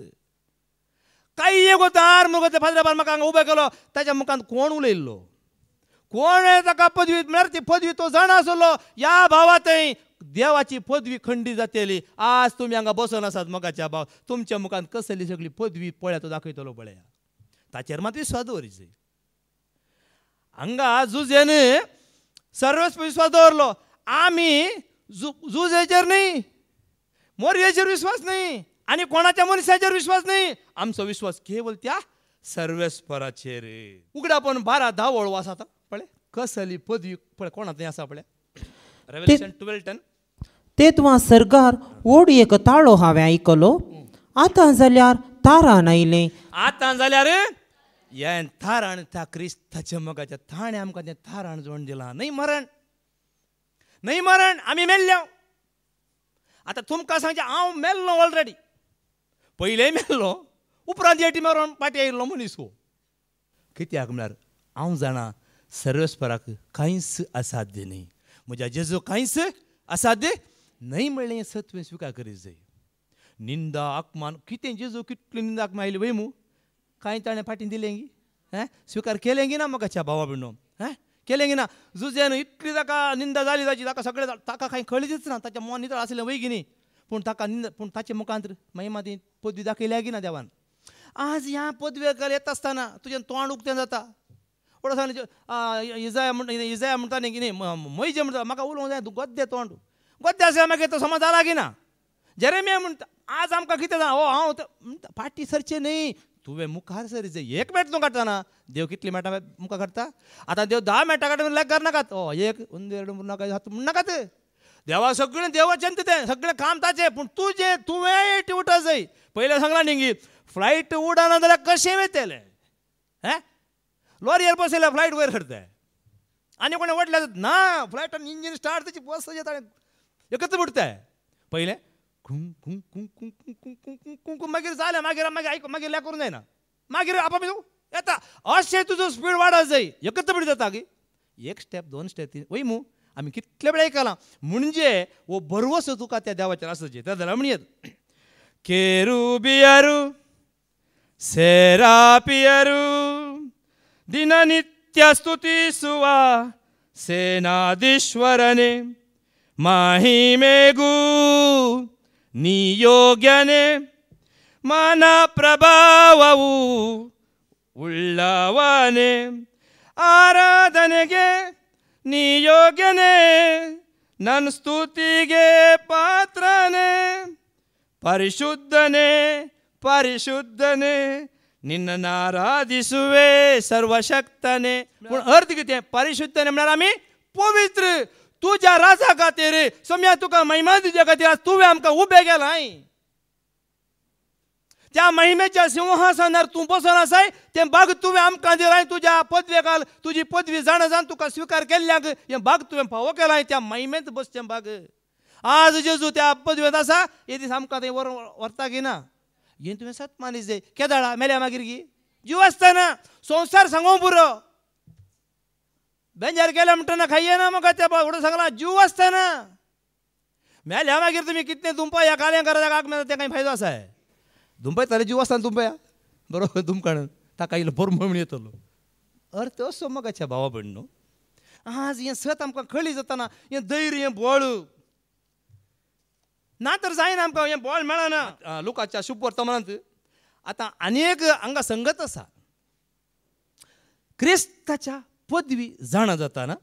काही एक होतार मुगो ते फादरा म्हाका हांगा उबे केलो, ताच्या मुखांत कोण उलयल्लो, कोण ताका पदवी म्हळ्यार ती पदवी तो जाणा आसलो. ह्या भावा थंय देवाची पदवी खंडी जातली. आज तुमी हांगा बसून आसात मोगाच्या भाव, तुमच्या मुखांत कसली सगळी पदवी पळया तो दाखयतलो पळया. ताचेर मात विश्वास दवरचो. हांगा जुजेन सर्वस्व विश्वास दवरलो. आमी जुजेचेर न्ही, मोरयेचेर विश्वास न्ही, आनी कोणाच्या मनशाचेर विश्वास न्ही. आमचो विश्वास केवळ त्या सर्वेस्पराचेर. उगडापण 12:10 वळवा आसा पळय, कसली पदवी पळय कोणा थंय आसा पळय. रेव्हलेशन 12:10. तेतवा सरकार ओड एक ताळो हांवें आयकलो. आतां जाल्यार तारान आयलें. आतां जाल्यार हे थारान त्या क्रिस्ताच्या मोगाच्या थाणे आमकां तें थारान जोडून दिलां. न्हय मरण, न्हय मरण, आमी मेल्ल्या. आतां तुमकां सांगचें, हांव मेल्लो ऑलरेडी. पयलें मेल्लो, उपरांत एटी मरून पाटी आयिल्लो मनीस हो. कित्याक म्हळ्यार हांव जाणा सर्वेस्पराक कांयच असाध्य न्ही. म्हज्या जेजू कांयच असाध्य न्हय म्हणलें सत तुवें स्विकार करीत जाय. निंदा अपमान कितें जेजू कितली निंदा अपमान आयली वयमू, कांय ताणें फाटीं दिलें गी. स्विकार केलें गी ना मोगाच्या भावा भयणो. केलें गी ना. जुजेन इतली ताका निंदा जाली ताची, ताका सगळें ताका कांय कळ्ळीच ना. ताच्या मन नितळ आसलें वय गी न्ही. पूण ताका निंदा, पूण ताचे मुखांत महिमा ती पदवी दाखयल्या गी ना देवान. आज ह्या पदवेक येता आसतना तुजें तोंड उक्तें जाता. पडो सांग इजाया म्हणटा न्ही की न्ही, मैजे म्हणटा म्हाका उलोवंक जाय गद्दे तोंड. गद्दे आसल्यार मागीर तो समज जाला गी ना. जेरेमिया म्हणटा आज आमकां कितें जालें, हो हांव फाटीं सरचें न्ही, तुवें मुखार सर जाय. एक मेट तूं काडटाना देव कितली मेटां मुखार काडटा. आतां देव 10 मेटां काडटा लायक करनाकात. एक 1 2 3 4 म्हणनाकात. देवा सगळें देवाचें तें सगळें काम ताचें. पूण तुवें एटी उठा जाय. पयलें सांगलां न्ही, फ्लायट उडना जाल्यार कशें वयतलें. लॉरियेर बसयल्यार फ्लायट वयर करता. आनी कोणें ओडल्यार ना, फ्लायटान इंजीन स्टार्ट ताची बस एकच बुडता. पयलें कुंक कुंक कुंक कुंक कुंक कुंक कुंक मागीर जालें. मागीर मागीर लें करूं जायना. मागीर आपाप येता. अशें तुजो स्पीड वाडत जाय. एकच बुडी जाता गी. 1 स्टेप 2 स्टेप 3 वय मू. आमी कितले वेळ आयकलां. म्हणजे वो भरवस तुका त्या देवाचेर आसचे. त्या जाल्यार म्हणयेत केरुबियरू सेरापियरू दिननित्य स्तुतिसुवा ಸೇನಾಧೀಶ್ವರನೇ ಮಹಿಮೆಗೂ ನಿಯೋಗ್ಯನೇ ಮನ ಪ್ರಭಾವವು ಉಳ್ಳವನೇ ಆರಾಧನೆಗೆ ನಿಯೋಗ್ಯನೇ ನನ್ನ ಸ್ತುತಿಗೆ ಪಾತ್ರನೇ ಪರಿಶುದ್ಧನೇ ಪರಿಶುದ್ಧನೇ ನಿನ್ನನ್ನು ಆರಾಧಿಸುವೆ सर्वशक्तने. पूण अर्थ कितें परिशुद्धने म्हळ्यार आमी पवित्र. तुज्या राजा खातीर समया तुका महिमा तुज्या खातीर आज तुवें आमकां उबें केलां. त्या महिमेच्या सिंहासनार तूं बसून आसाय तें भाग तुवें आमकां दिलां. तुज्या पदवेकाल तुजी पदवी जाण जावन तुका स्विकार केल्ल्याक हें भाग तुवें फावो केलां. त्या महिमेंत बसचें भाग आज जेजू त्या पदवेंत आसा. हे दीस आमकां थंय व्हरता की ना हें तुवें सत मानीस जाय. केदाळा मेल्या मागीर गी जीव आसतना संवसार सांगो पुरो. बेंजार केल्या म्हणटना खायये ना म्हाका त्या फुडें सांगलां जीव आसतना. मेल्या मागीर तुमी कितलें दुंपा ह्या काळ्या घराक आग मेळटा तें कांय फायदो आसा. दुंपयताले जीव आसतना दुंपया बरोबर दुमकाण ताका इल्लो बरो म्हण येतलो. अर्थ असो मोगाच्या भावा भयणो. आज हें सत आमकां कळी जाताना हें दैर्य हें बळ ना तर जायना आमकां हें बळ मेळना लोकांच्या शुभ वर्तमानांत. आतां आनी एक हांगा संगत आसा. क्रिस्ताच्या पदवी जाणा जाताना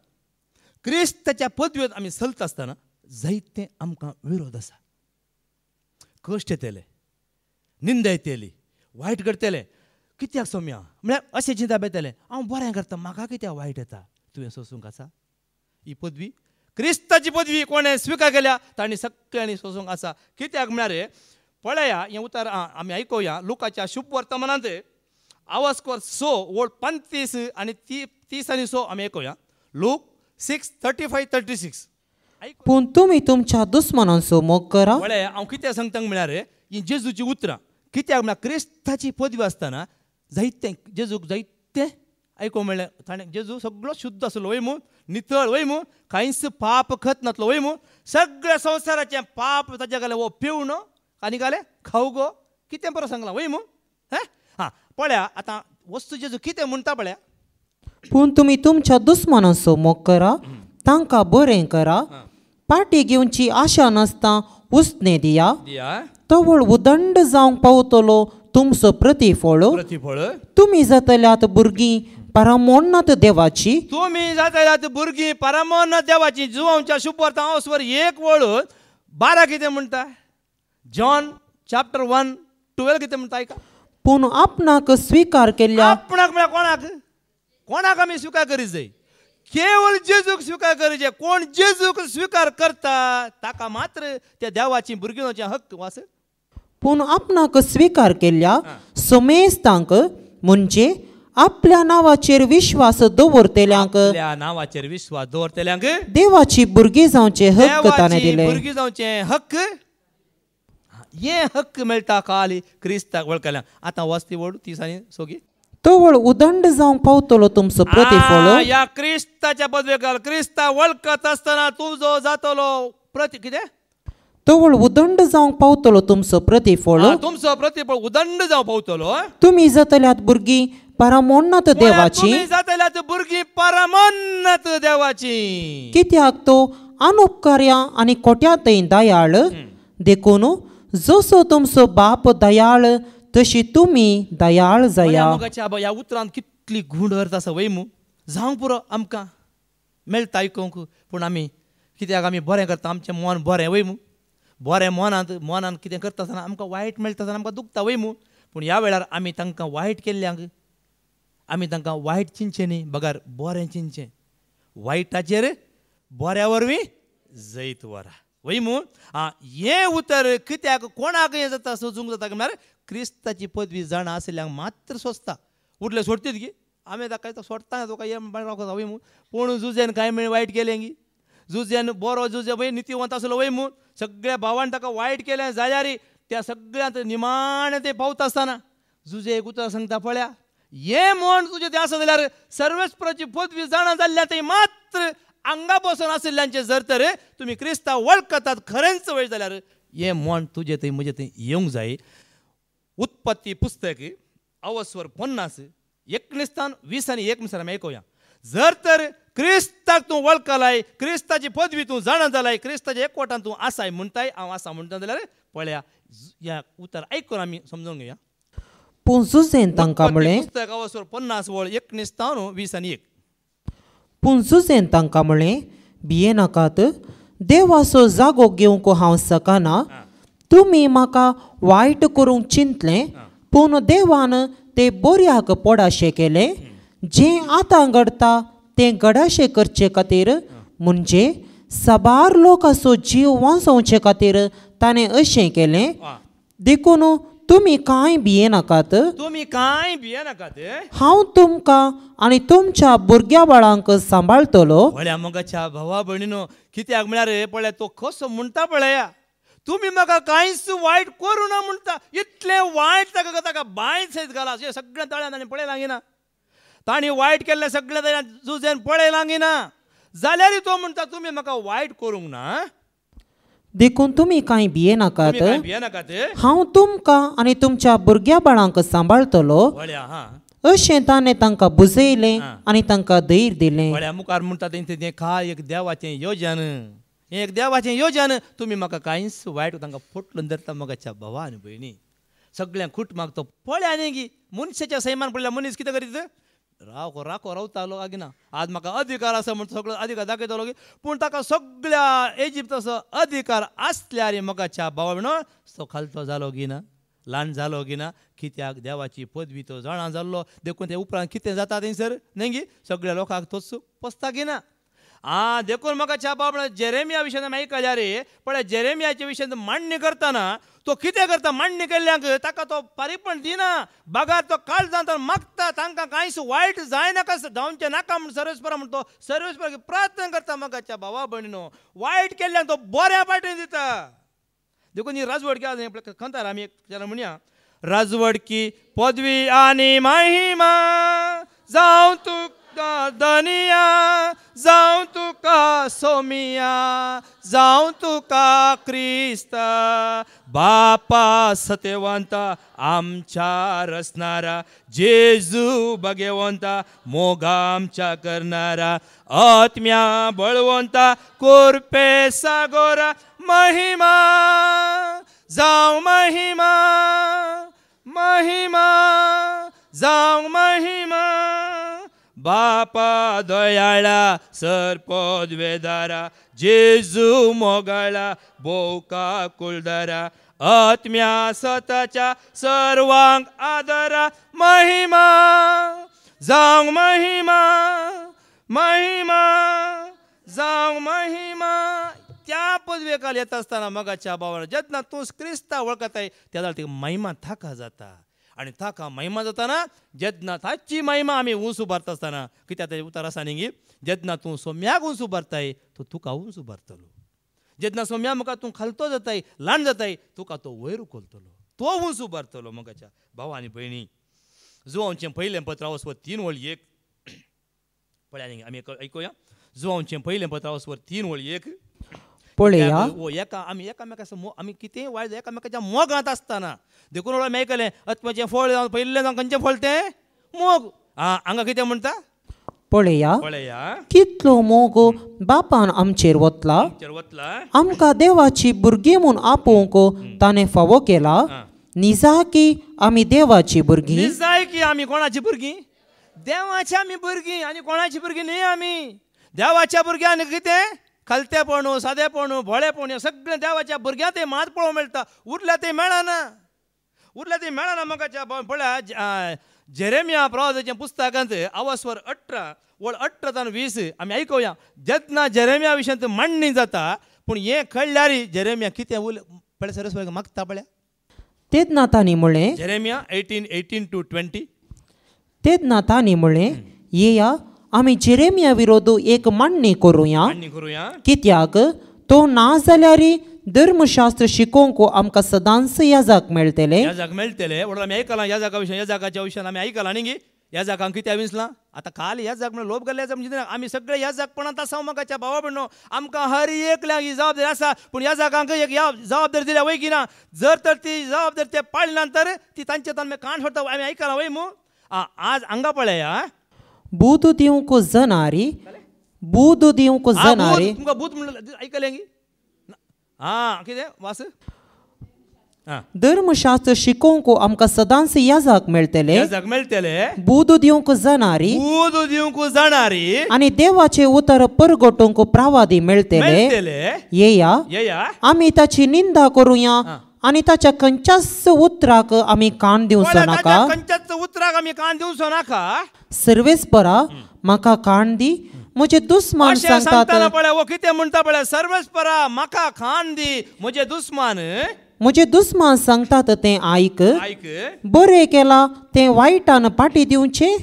क्रिस्ताच्या पदवेंत आमी चलता आसतना जायते आमकां विरोध आसा. कश्ट येतले, निंदा येतली, वायट करतले. कित्याक सोम्या म्हळ्यार अशें चिंता येतलें हांव बरें करता म्हाका कित्याक वायट येता. तुवें सोसूंक आसा ही पदवी. क्रिस्ताची पदवी कोणें स्विकार केल्या तांणी सगळ्यांनी सोसूंक आसा. कित्याक म्हळ्यार पळया हें उतर आमी आयकुया लुकाच्या शुभ वर्तमानांत आवाजकोर 6 ओळ 35 आनी 30 आनी 6 आमी आयकुया. लूक 6:35-36. पूण तुमी तुमच्या दुस्मनांचो मोग करा. पळय हांव कित्याक सांगता म्हळ्यार ही जेजूची उतरां. कित्याक म्हळ्यार क्रिस्ताची पदवी आसतना जायते जेजूक जायते आयको म्हणलें ताणें जेजू सगळो शुद्ध आसलो वय म्हूण, नितळ वय म्हूण, कांयच पाप खत नासलो वय म्हूण. सगळ्या संवसाराचें पाप ताच्या गेले वो पिवणो आनी घाले खाऊ गो कितें बरो सांगलां वय म्हूण. हां पळया आतां वस्तू जेजू कितें म्हणटा पळया. पूण तुमी तुमच्या दुस्मनांचो मोग करा, तांकां बरें करा, पाटी घेवची आशा नासता उसने दिया. तवळ उदंड जावंक पावतलो तुमचो प्रतिफळ. तुमी जातल्यात भुरगीं परमोन्नत देवाची. तुमी जातल्यात भुरगीं परमोन्नत देवाची. जुवांच्या शुभ वर्तमानांत एक वळ 12 कितें म्हणटा. जॉन चॅप्टर 1:12 कितें म्हणटा आयका. पूण आपणाक स्वीकार केल्ल्या आपणाक म्हळ्यार कोणाक कोणाक आमी स्वीकार करीत जाय. केवळ जेजूक स्वीकार करचे. कोण जेजूक स्वीकार करता ताका मात्र त्या देवाची भुरगीं जावचे हक्क वास. पूण आपणाक स्वीकार केल्ल्या समेस्तांक म्हणजे आपल्या नांवाचेर विश्वास दवरतल्यांक नांवाचेर विश्वास दवरतल्यांक देवाची भुरगीं जावचे हक्क ताणें दिले. भुरगीं जावचे हक्क हे हक्क मेळटा खाली क्रिस्ताक वळखल्यांक. आतां वस्ती वड 30 आनी सोगी. तवळ उदंड जावंक पावतलो तुमचो प्रतिफळ. या क्रिस्ताच्या पदवेकार क्रिस्ता वळखत आसतना तुजो जातलो कितें. तवळ उदंड जावंक पावतलो तुमचो प्रतिफळ. तुमचो प्रतिफळ उदंड जावंक पावतलो. तुमी जातल्यात भुरगीं परमोन्नत देवाची. तुमी जातल्यात भुरगीं परमोन्नत देवाची. कित्याक तो अनुपकार्या आनी कोट्यातय दयाळ. देखून जसो तुमचो बाप दयाळ तशी तुमी दयाळ जाया. ह्या उतरांत कितली गूढ अर्थ आसा वय मू. जावंक पुरो आमकां मेळटा आयकूंक. पूण आमी कित्याक आमी बरें करता आमचें मन बरें वय मू. बरें मनान कितें करता आसतना आमकां वायट मेळटा आसतना आमकां दुखता वय मू. पूण ह्या वेळार आमी तांकां वायट केल्ल्यांक आमी तांकां वायट चिंतचें न्ही बगार बरें चिंतचें. वायटाचेर बऱ्या वरवीं जैत वरा वय मू. हें उतर कित्याक कोणाक हें जाता सोचूंक जाता म्हळ्यार क्रिस्ताची पदवी जाणा आसल्यांक मात्र सोंसता. उरले सोडटीत गी आमी ताका सोडटा तुका हें रावता वय मू. पूण जुजेन कांय मेळ वायट केलें गी. जुजेन बरो जुजे वय नितीवंत आसलो वय मू. सगळ्या भावान ताका वायट केलें जाल्यार त्या सगळ्यांत निमाणें तें पावता आसतना जुजे एक उतर सांगता पळया हें मन तुजें तें आसा जाल्यार सर्वेस्पराची पदवी जाणा जाल्ल्या थंय मात्र आंगा बसून आशिल्ल्यांचे जर तर तुमी क्रिस्तांव वळखतात खरेंच वय जाल्यार हें मन तुजें थंय म्हजें थंय येवंक जाय. उत्पत्ती पुस्तक अवस्वर 50 19-20 आनी 1 आमी आयकुया. जर तर क्रिस्ताक तूं वळखलाय क्रिस्ताची पदवी तूं जाणा जालाय क्रिस्ताच्या एकवटान तूं आसाय म्हणटाय हांव आसा म्हणटा जाल्यार पळया ह्या उतर आयकून आमी समजून घेवया. पूण जुजेन तांकां म्हळें. पुस्तक अवस्वर 50 ओळ 19-20 आनी 1. पूण जुजेन तांकां म्हळें भिये नाकात. देवाचो जागो घेवंक हांव सकना. तुमी म्हाका वायट करूंक चिंतलें पूण देवान तें बऱ्याक पडाशें केलें. जें आतां घडटा तें घडाशें करचे खातीर म्हणजे साबार लोकांचो जीव वाचोवचे खातीर ताणें अशें केलें. देखून तुमी कांय भिये नाकात. तुमी कांय भिये नाकात. हांव तुमकां आनी तुमच्या भुरग्या बाळांक सांबाळटलो. पळया मोगाच्या भावा भयणीनो कित्याक म्हळ्यार पळया तो कसो म्हणटा पळया. तुमी म्हाका कांयच वायट करूं ना म्हणटा. इतलें वायट ताका बांयत सयत घाला अशें सगळ्या तळ्यान ताणें पळय लागिना. तांणी वायट केल्लें सगळें तळ्यान जुजेन पळय लागिना जाल्यार तो म्हणटा तुमी म्हाका वायट करूंक ना. देखून तुमी कांय भिये नाकात. हांव तुमकां आनी तुमच्या भुरग्या बाळांक सांबाळटलो. अशें ताणें तांकां बुजयलें आनी तांकां धैर्य दिलें. म्हळ्यार मुखार म्हणटा तें काय एक देवाचें योजन, हें एक देवाचें योजन. तुमी म्हाका कांयच वायट तांकां फोटलून धरता मोगाच्या भावा आनी भयणी. सगळ्यांक खूट मागतो पळय न्ही गी मनशाच्या सैमान पडल्यार मनीस कितें करीत राखो रावतालो आगिना. आज म्हाका अधिकार आसा म्हण सगळो अधिकार दाखयतालो गी, पूण ताका सगळ्या इजिप्ताचो अधिकार आसल्यार मोगाच्या भावा भयणो तो खालतो जालो गिना, ल्हान जालो गिना. कित्याक देवाची पदवी तो जाणा जाल्लो. देखून ते उपरांत कितें जाता थंयसर न्ही गी सगळ्या लोकांक तोच पसता गिना. देखून मोगाच्या भावा जेरेमिया विशयान आमी आयकल्या रे. पळय जेरेमियाच्या विशयान मांडणी करतना तो कितें करता, मांडणी केल्ल्यांक ताका तो पारीपण दिना. बागार तो काळ जाता मागता तांकां कांयच वायट जायनाका जावचें नाका म्हण सर्वेस्परा म्हण तो सर्वेस्पराक प्रार्थना करता. मोगाच्या भावा भयणीनो वायट केल्ल्यांक तो बऱ्या पाटेन दिता. देखून ही राजवडकी आज खंतार आमी एक जाल्यार म्हणया राजवडकी पदवी आनी महिमा जावं तुका दनिया, जावं तुका सोमिया, जावं तुका क्रिस्ता, बापा सत्यवंता आमच्या रचणारा, जेजू भगवंता मोगा आमच्या करणारा, आत्म्या बळवंता कोरपे सागोरा, महिमा जावं महिमा, महिमा जावं महिमा, बापा दयाळा सरपदवेदारा, जेजू मोगाळा बोका कुलदारा, आत्म्या सताच्या सर्वांक आदरा, महिमा जावं महिमा, महिमा जावं महिमा. त्या पदवेकाल येता आसतना मोगाच्या भावान जेन्ना तूं क्रिस्ता वळखताय त्या ती महिमा थाका जाता. आनी ताका महिमा जाताना जेन्ना ताची महिमा आमी उंच उबारता आसतना कित्याक ताचें उतर आसा न्ही, जेन्ना तूं सोम्याक उंच उबारताय तो तुका उंच उबारतलो. जेन्ना सोम्या मुखार तूं खालतो जाताय ल्हान जाताय तुका तो वयर उखलतलो, तो उंच उबारतलो. मोगाच्या भावा आनी भयणी जुवांचें पयलें पत्र 3:1 पळय आमी आयकुया. जुवांचें पयलें पत्र 3:1 पळया. आमी एकामेकाचो आमी कितेंय वायट एकामेकाच्या मोगांत आसतना देखून आमी आयकलें आत्म्याचें फळ पयलें जावन खंयचें फळ तें मोग. हांगा कितें म्हणटा पळया. पळया कितलो मोग बापान आमचेर वतला. आमकां देवाची भुरगीं म्हूण आपोवंक ताणें फावो केला. निजा की आमी देवाची भुरगीं. निजाय की आमी कोणाची भुरगीं, देवाची आमी भुरगीं आनी कोणाची भुरगीं न्ही. आमी देवाच्या भुरग्यां आनी कितें खालतेपण सादेपण भोळेपण सगळें देवाच्या भुरग्यां ते मात पळोवंक मेळटा. उरल्या ते मेळना, उरल्या ते मेळना. मोगाच्या पळया जेरेमिया प्रवादाच्या पुस्तकांत 18:18-20 आमी आयकुया. जेन्ना जेरेमिया विशयांत मांडणी जाता पूण हें कळल्यार जेरेमिया कितें पळय सरस मागता पळय. तेन्ना तांणी म्हळें जेरेमिया 18:18-20 तेन्ना तांणी म्हळें येया आमी जेरेमिया विरोध एक मांडणी करुया. कित्याक तो ना जाल्यार धर्मशास्त्र शिकोवंक आमकां सदांच याजाक मेळटले. याजाक मेळटले म्हणून आमी आयकलां याजाका विशय याजाकाच्या विशयान आमी आयकलां न्ही. याजाकांक कितें विसलां आतां काल याजाक म्हणून लोभ घाले म्हणजे आमी सगळे याजाकपणांत आसा. मोगाच्या भावा भयणो आमकां हर एकल्याक ही जबाबदारी आसा. पूण याजाकांक एक जबाबदारी दिल्या वय ना. जर तर ती जबाबदारी ते पाळना तर ती तांचे तान काण सोडटा आमी आयकलां वय मू. आज हांगा पळया बूद दिवंक जनारी, बूद दिवंक जनारी. तुमकां बूद म्हणलें आयकलें गी कितें वास. धर्मशास्त्र शिकोवंक आमकां सदांच याजाक मेळटले. याजाक मेळटले. बूद दिवंक जाणारी, बूद दिवंक जाणारी आनी देवाचे उतर परगटोवंक प्रावादी मेळटले. येया येया आमी ताची निंदा करुया आनी ताच्या खंयच्याच उतराक आमी कान दिवचो नाका. खंयच्याच उतराक आमी कान दिवचो नाका. सर्वेस्परा म्हाका कान दी, म्हजे दुस्मान सांगतात. पळय वो कितें म्हणटा पळय. सर्वेस्परा म्हाका कान दी, म्हजे दुस्मान म्हजे दुस्मान सांगतात तें आयक. आयक. बरें केलां तें वायटान पाटी दिवचें.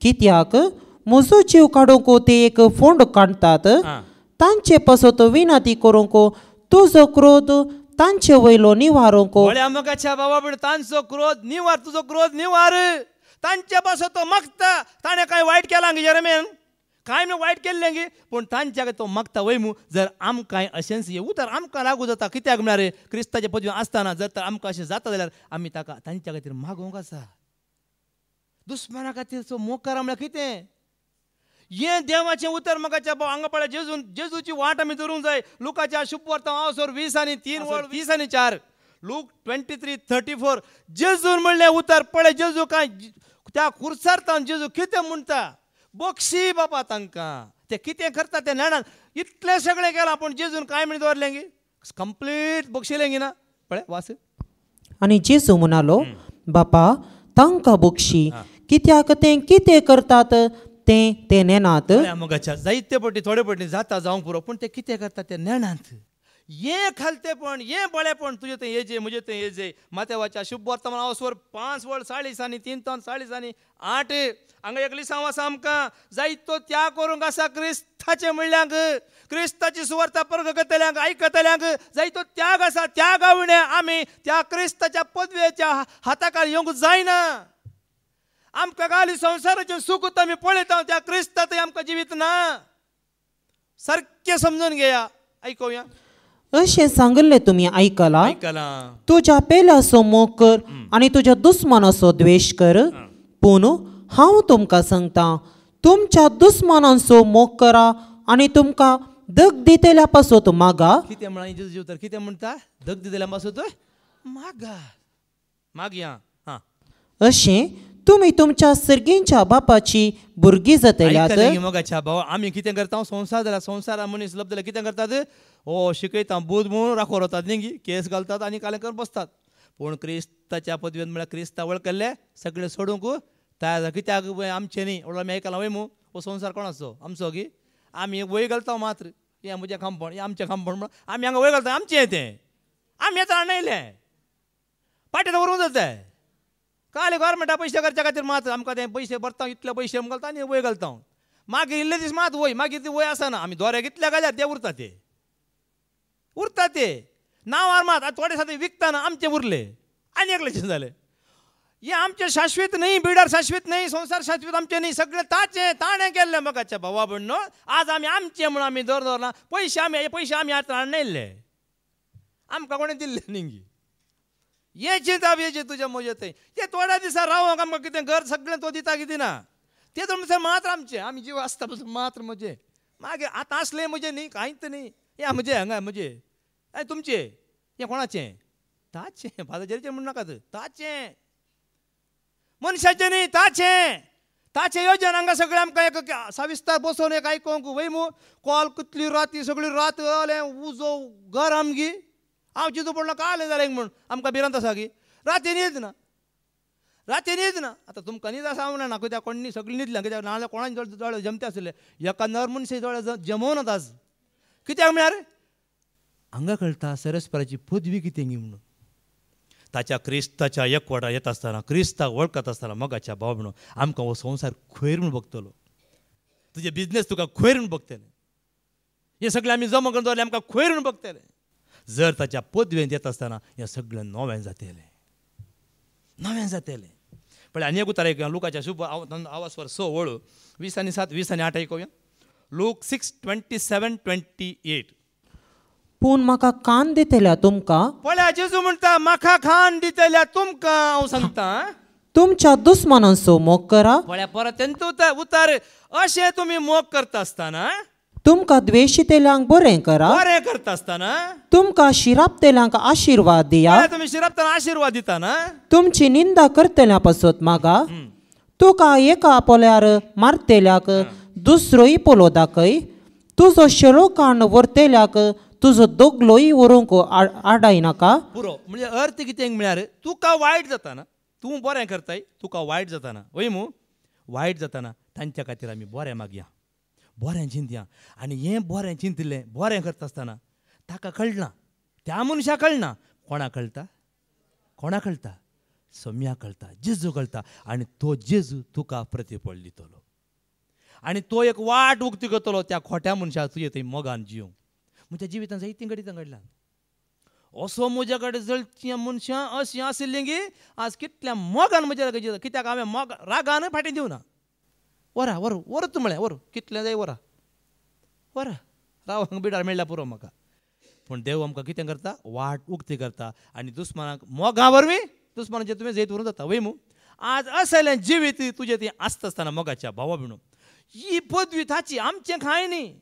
कित्याक म्हजो जीव काडूंक ते एक फोंड काडटात. तांचे पासत विनंती करूंक तुजो क्रोध तांचे वयलो निवारूंक. मोगाच्या भावा भयण तांचो क्रोध निवार, तुजो क्रोध निवार. तांचे पासत तो मागता. ताणें कांय वायट केलां गे जेरेमियान, कांय न्हू वायट केल्लें गे पूण तांच्या तो मागता वय मू. जर आमकां अशेंच हे उतर आमकां लागू जाता कित्याक म्हळ्यार क्रिस्ताचे पदवी आसतना जर तर आमकां अशें जाता जाल्यार आमी ताका तांच्या खातीर मागोवंक आसा. दुस्माना खातीर मोग करा म्हळ्यार कितें हे देवाचें उतर म्हाका भाव हांगा पळय जेजूची वाट आमी धरूंक जाय. लुकाच्या शुभ वर्तमानाचेर 20:3 20:4 लूक 23:34 जेजून म्हणलें उतर पळय जेजू काय त्या खुर्सार जेजू कितें म्हणटा बक्षी बापा तांकां ते कितें करता ते नेणान इतलें सगळें केलां पूण जेजून काय म्हण दवरलें गे कंप्लीट बक्षिलें गी ना पळय वास. आनी जेजू म्हणालो बापा तांकां बक्षी कित्याक ते कितें करतात ते नेनात. मोगाच्या जायते पटी थोडे पटी जाता जावंक पुरो पूण ते कितें करता ते नेनात. ये खालतेपण ये बळेपण तुजें तें येजे म्हजें तें येजे. मातेवाच्या शुभ वर्तमानाचेर 5 वळ 40:3 तोन 40:8 हांगा एक लिसांव आसा आमकां जायतो त्याग करूंक आसा क्रिस्ताचे म्हणल्यांक क्रिस्ताची सुवार्ता परगतल्यांक आयकतल्यांक जायतो त्याग आसा. त्यागा विणे आमी त्या क्रिस्ताच्या पदवेच्या हाताखाल येवंक जायना. आमकां गाली संवसाराचें सूख आमी पळयता त्या क्रिस्ता थंय आमकां जिवीत ना. सारकें समजून घेया आयकुया. अशें सांगले तुमी आयकलां तुज्या पेल्याचो मोग कर आनी तुज्या दुस्मनाचो द्वेश कर. पूण हांव तुमकां सांगता तुमच्या दुस्मनांचो मोग करा आनी तुमकां दग दितेल्या पासत मागा. कितें म्हणा जेजू तर कितें म्हणटा दग दितेल्या पासत मागा मागया. अशें तुमी तुमच्या सर्गींच्या बापाची भुरगीं जातल्यात. मोगाच्या भाव आमी कितें करता संवसार जाल्यार संवसारा मनीस लब जाल्यार कितें करतात शिकयता बूद म्हणून राखोर वतात न्ही केस घालतात आनी कालें करून बसतात. पूण क्रिस्ताच्या पदवेन म्हळ्यार क्रिस्ता वळखले सगळें सोडूंक तयार कित्याक आमचें न्ही म्हणून आमी आयकलां वय मू हो संवसार कोणाचो आमचो गी आमी वय घालता मात्र हें म्हजें खांबण हें आमचें खांबण म्हणून आमी हांगा वय घालता आमचें तें आमी येता आणयलें पाटें व्हरूंक जाता. काले गोवोरमेंटा पयशे करच्या खातीर मात आमकां ते पयशे भरता इतले पयशे घालता आनी वय घालता. मागीर इल्ले दीस मात वय मागीर ती वय आसना आमी दोऱ्या कितल्या घाल्यार ते उरता ते नांवार मात थोडे साथी विकताना आमचे उरले आनी एकलेशें जालें. हे आमचें शाश्वीत न्ही बिडार शाश्वीत न्ही संवसार शाश्वीत आमचें न्ही सगळें ताणें केल्लें म्हाकाच्या भावा भयणो. आज आमी आमचें म्हणून आमी दवरना पयशे आमी आतां आणयल्ले आमकां कोणें दिल्ले न्ही. ये चिंता हेजे तुज्या म्हजें थंय ते थोड्या दिसा रावोंक आमकां कितें घर सगळें तो दिता कितें ना ते तर मात्र आमचें आमी जीव आसता पसून मात्र म्हजें मागीर आतां असलें म्हजें न्ही कांयच न्ही हें म्हजें हांगा म्हजें आनी तुमचें हें कोणाचें ताचें फादरचें म्हणू नाकात ताचें मनशाचें न्ही ताचें येवजन हांगा सगळें आमकां एक सविस्तार बसोवन एक आयकोंक वय मू कॉल कितली राती सगळी रात जालें उजो घर आमगी हांव चिंतू पडलो कालें जालें म्हूण आमकां भिरांत आसा गी राती न्हीद ना आतां तुमकां न्हीद आसा हांव ना कित्याक कोणी सगळीं न्हिदल्यां कित्याक नाजाल्यार कोणाचे दोळे जमते आसले एका नर मनशे दोळे जमोनात आज कित्याक म्हळ्यार हांगा कळटा सरस्पराची पदवी कितें गी म्हणून. ताच्या क्रिस्ताच्या एकवटा येता आसतना क्रिस्ताक वळखत आसतना मोगाच्या भाव म्हणून आमकां हो संवसार खंयर म्हूण बगतलो तुजे बिजनेस तुका खंयर म्हूण बगतले हें सगळें आमी जमा करून दवरलें आमकां खंयर म्हूण बगतले. जर ताच्या पदवेंत येता आसतना हें सगळें नवें जातलें पळय. आनी एक उतर आयकुया लुकाच्या शुभ आवाजवर 6 वळू 20:7 20:8 आयकुया. लूक 6:27-28 पूण म्हाका कान दितल्या तुमकां पळय जेजू म्हणटा म्हाका खाण दितल्या तुमकां हांव सांगता तुमच्या दुस्मनांचो मोग करा. पळय परत तेंचो उतर अशें तुमी मोग करता आसतना तुमकां द्वेशितेल्यांक बरें करा बरें करता आसतना तुमकां शिरापतेल्यांक आशिर्वाद दिया. तुमी शिरापतना आशिर्वाद दिताना तुमची निंदा करतल्या पासत मागा. तुका एका पोल्यार मारतेल्याक दुसरोय पोलो दाखय. तुजो शेळो कान व्हरतेल्याक तुजो दोगलोय व्हरूंक आडाय नाका. पुरो म्हणजे अर्थ कितें म्हळ्यार तुका वायट जाताना तूं बरें करताय तुका वायट जाताना वय मू वायट जाताना तांच्या खातीर आमी बरें मागया बरें चिंतया. आनी हें बरें चिंतलें बरें करता आसतना ताका कळना त्या मनशाक कळना कोणा कळटा सम्या कळटा जेजू कळटा आनी तो जेजू तुका प्रतिफळ दितलो आनी तो एक वाट उक्ती करतलो त्या खोट्या मनशाक तुजे थंय मोगान जिवंक. म्हज्या जिवितांत जायतीं घडीं घडलां असो म्हज्या कडेन जळचीं मनशां अशीं आशिल्लीं गी आज कितल्या मोगान म्हज्या लागीं कित्याक हांवें मोग रागान फाटीं दिवना. वरा तूं म्हळें कितलें जाय वरा राव बिडार मेळ्ळ्या पुरो म्हाका. पूण देव आमकां कितें करता वाट उक्ती करता आनी दुस्मानाक मोगा वरवीं दुस्मानाचेर तुवें जैत व्हरूंक जाता वय मू. आज असले जिवीत तुझे ती आसता आसतना मोगाच्या भावा बिणू ही पदवी ताची आमचें कांय न्ही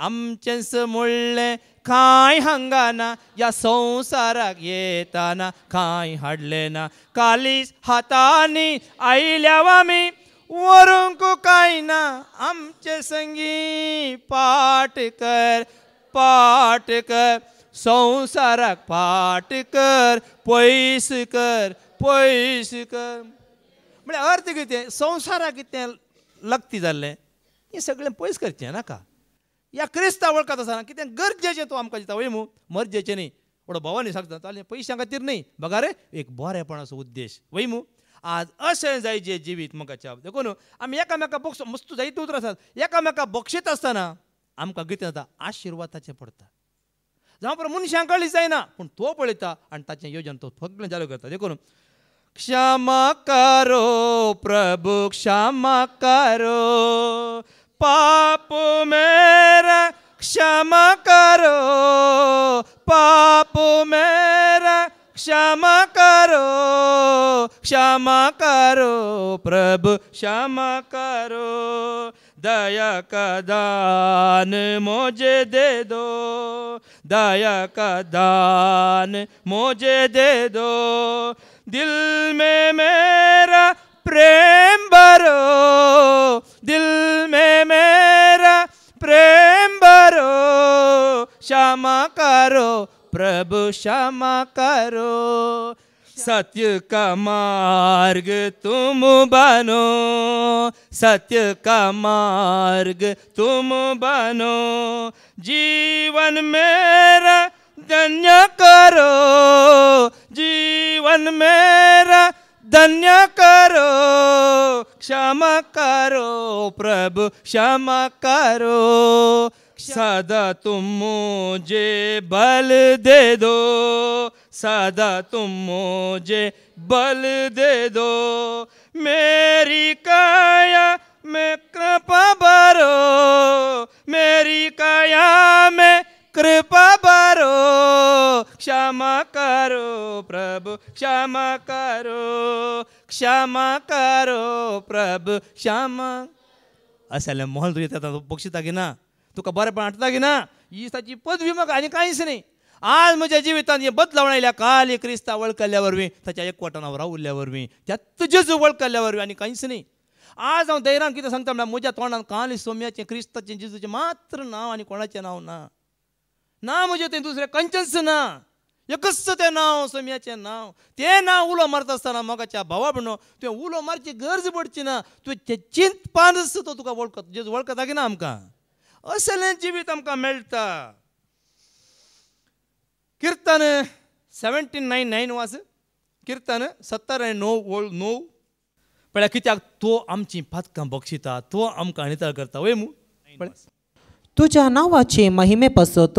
आमचेंच म्हणलें कांय हांगाना या संवसाराक येताना कांय हाडलें ना कालीस हातांनी आयल्याव आमी व्हरूंक कांय ना आमचे संगी पाट कर संवसाराक पाट कर पयस कर म्हळ्यार अर्थ कितें संवसाराक कितें लक्ती जाल्लें हें सगळें पयस करचें नाका या क्रिस्तांव वळखत आसतना कितें गरजेचें तूं आमकां दिता वय मू मर्जेचें न्ही थोडो भवानी सांगता ताले पयशां खातीर न्ही बघा रे एक बरेपणाचो उद्देश वय मू आज अशें जाय जें जिवीत मोगाच्या देखून आमी एकामेकाक मस्त जायते उतरां आसात एकामेकाक बक्षीत आसतना आमकां कितें जाता आशिर्वादाचें पडटा जावं पर मनशांक कळ्ळी जायना पूण तो पळयता आनी ताचें योजन तो सगळें चालू करता देखून क्षमा करो प्रभु क्षमा करो पाप मेरा क्षमा करो पाप मेरा क्षमा करो प्रभु क्षमा करो दया का दान मुझे दे दो दया का दान मुझे दे दो दिल में मेरा प्रेम भरो दिल में मेरा प्रेम भरो क्षमा करो प्रभु क्षमा करो सत्य का मार्ग तुम बनो सत्य का मार्ग तुम बनो जीवन मेरा धन्य करो जीवन मेरा धन्य करो क्षमा करो प्रभु क्षमा करो सदा तुम मुझे बल दे दो सदा तुम मुझे बल दे दो मेरी काया में कृपा भरो मेरी काया में कृपा भरो क्षमा करो प्रभु क्षमा करो प्रभु क्षमा असले मोहन तुझे त्याचा बक्षिता घे ना तुका बरेपण हाडटा की ना ही ताची पदवी म्हाका आनी कांयच न्ही आज म्हज्या जिवितांत हे बदलावण आयल्या काल एक क्रिस्तांव वळखल्या वरवीं ताच्या एकवटान हांव रावल्ल्या वरवीं त्यात जेजू वळखल्या वरवीं आनी कांयच न्ही आज हांव धैर्यान कितें सांगता म्हळ्यार म्हज्या तोंडान काल सोम्याचें क्रिस्ताचें जेजूचें मात्र नांव आनी कोणाचें नांव ना म्हजें तें दुसरें खंयचेंच ना एकच तें नांव सोम्याचें नांव तें नांव उलो मारता आसतना मोगाच्या भावा भयणो तुवें उलो मारची गरज पडची ना तुवें चिंत पानस तो तुका वळखता जेजू वळखता की ना आमकां असलें जिवीत आमकां मेळटा कीर्तन 17:9 वाच कीर्तन 70:9 पळय कित्याक तो आमची पातकां बक्षिता तो आमकां नितळ करता वय मू तुझ्या नावाचे महिमे पसत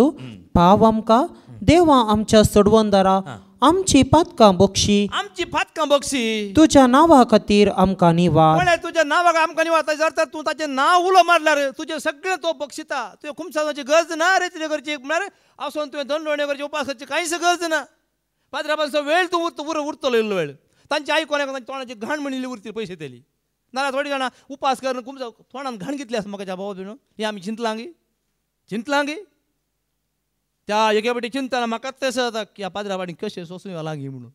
पाव आमकां देवा आमच्या सोडवंदारा आमची पातकां बक्षी तुझ्या नांवा खातीर आमकां निवार तुझ्या नांवाक आमकां निवार ताचे अर्थ तूं ताचें नांव उलो मारल्यार तुजें सगळें तो बक्षिता तुवें खुमसाची गरज ना रे कितें करची म्हळ्यार आसून तुवें दंडवणे करची उपास करची कांयच गरज ना पात्रापासून वेळ तूं उरतलो इल्लो वेळ तांची आई कोणाक तांची तोंडाची घाण म्हणिल्ली उरतली पयशे दिली नाल्यार थोडीं जाणां उपास करून खुमसा तोंडान घाण घेतली आसा म्हाका भावा बिणो हें आमी चिंतलांगी त्या एके फावटी चिंतना म्हाका तसो जाता की ह्या पाद्रावाडीक कशें सोंसूं लागीं म्हणून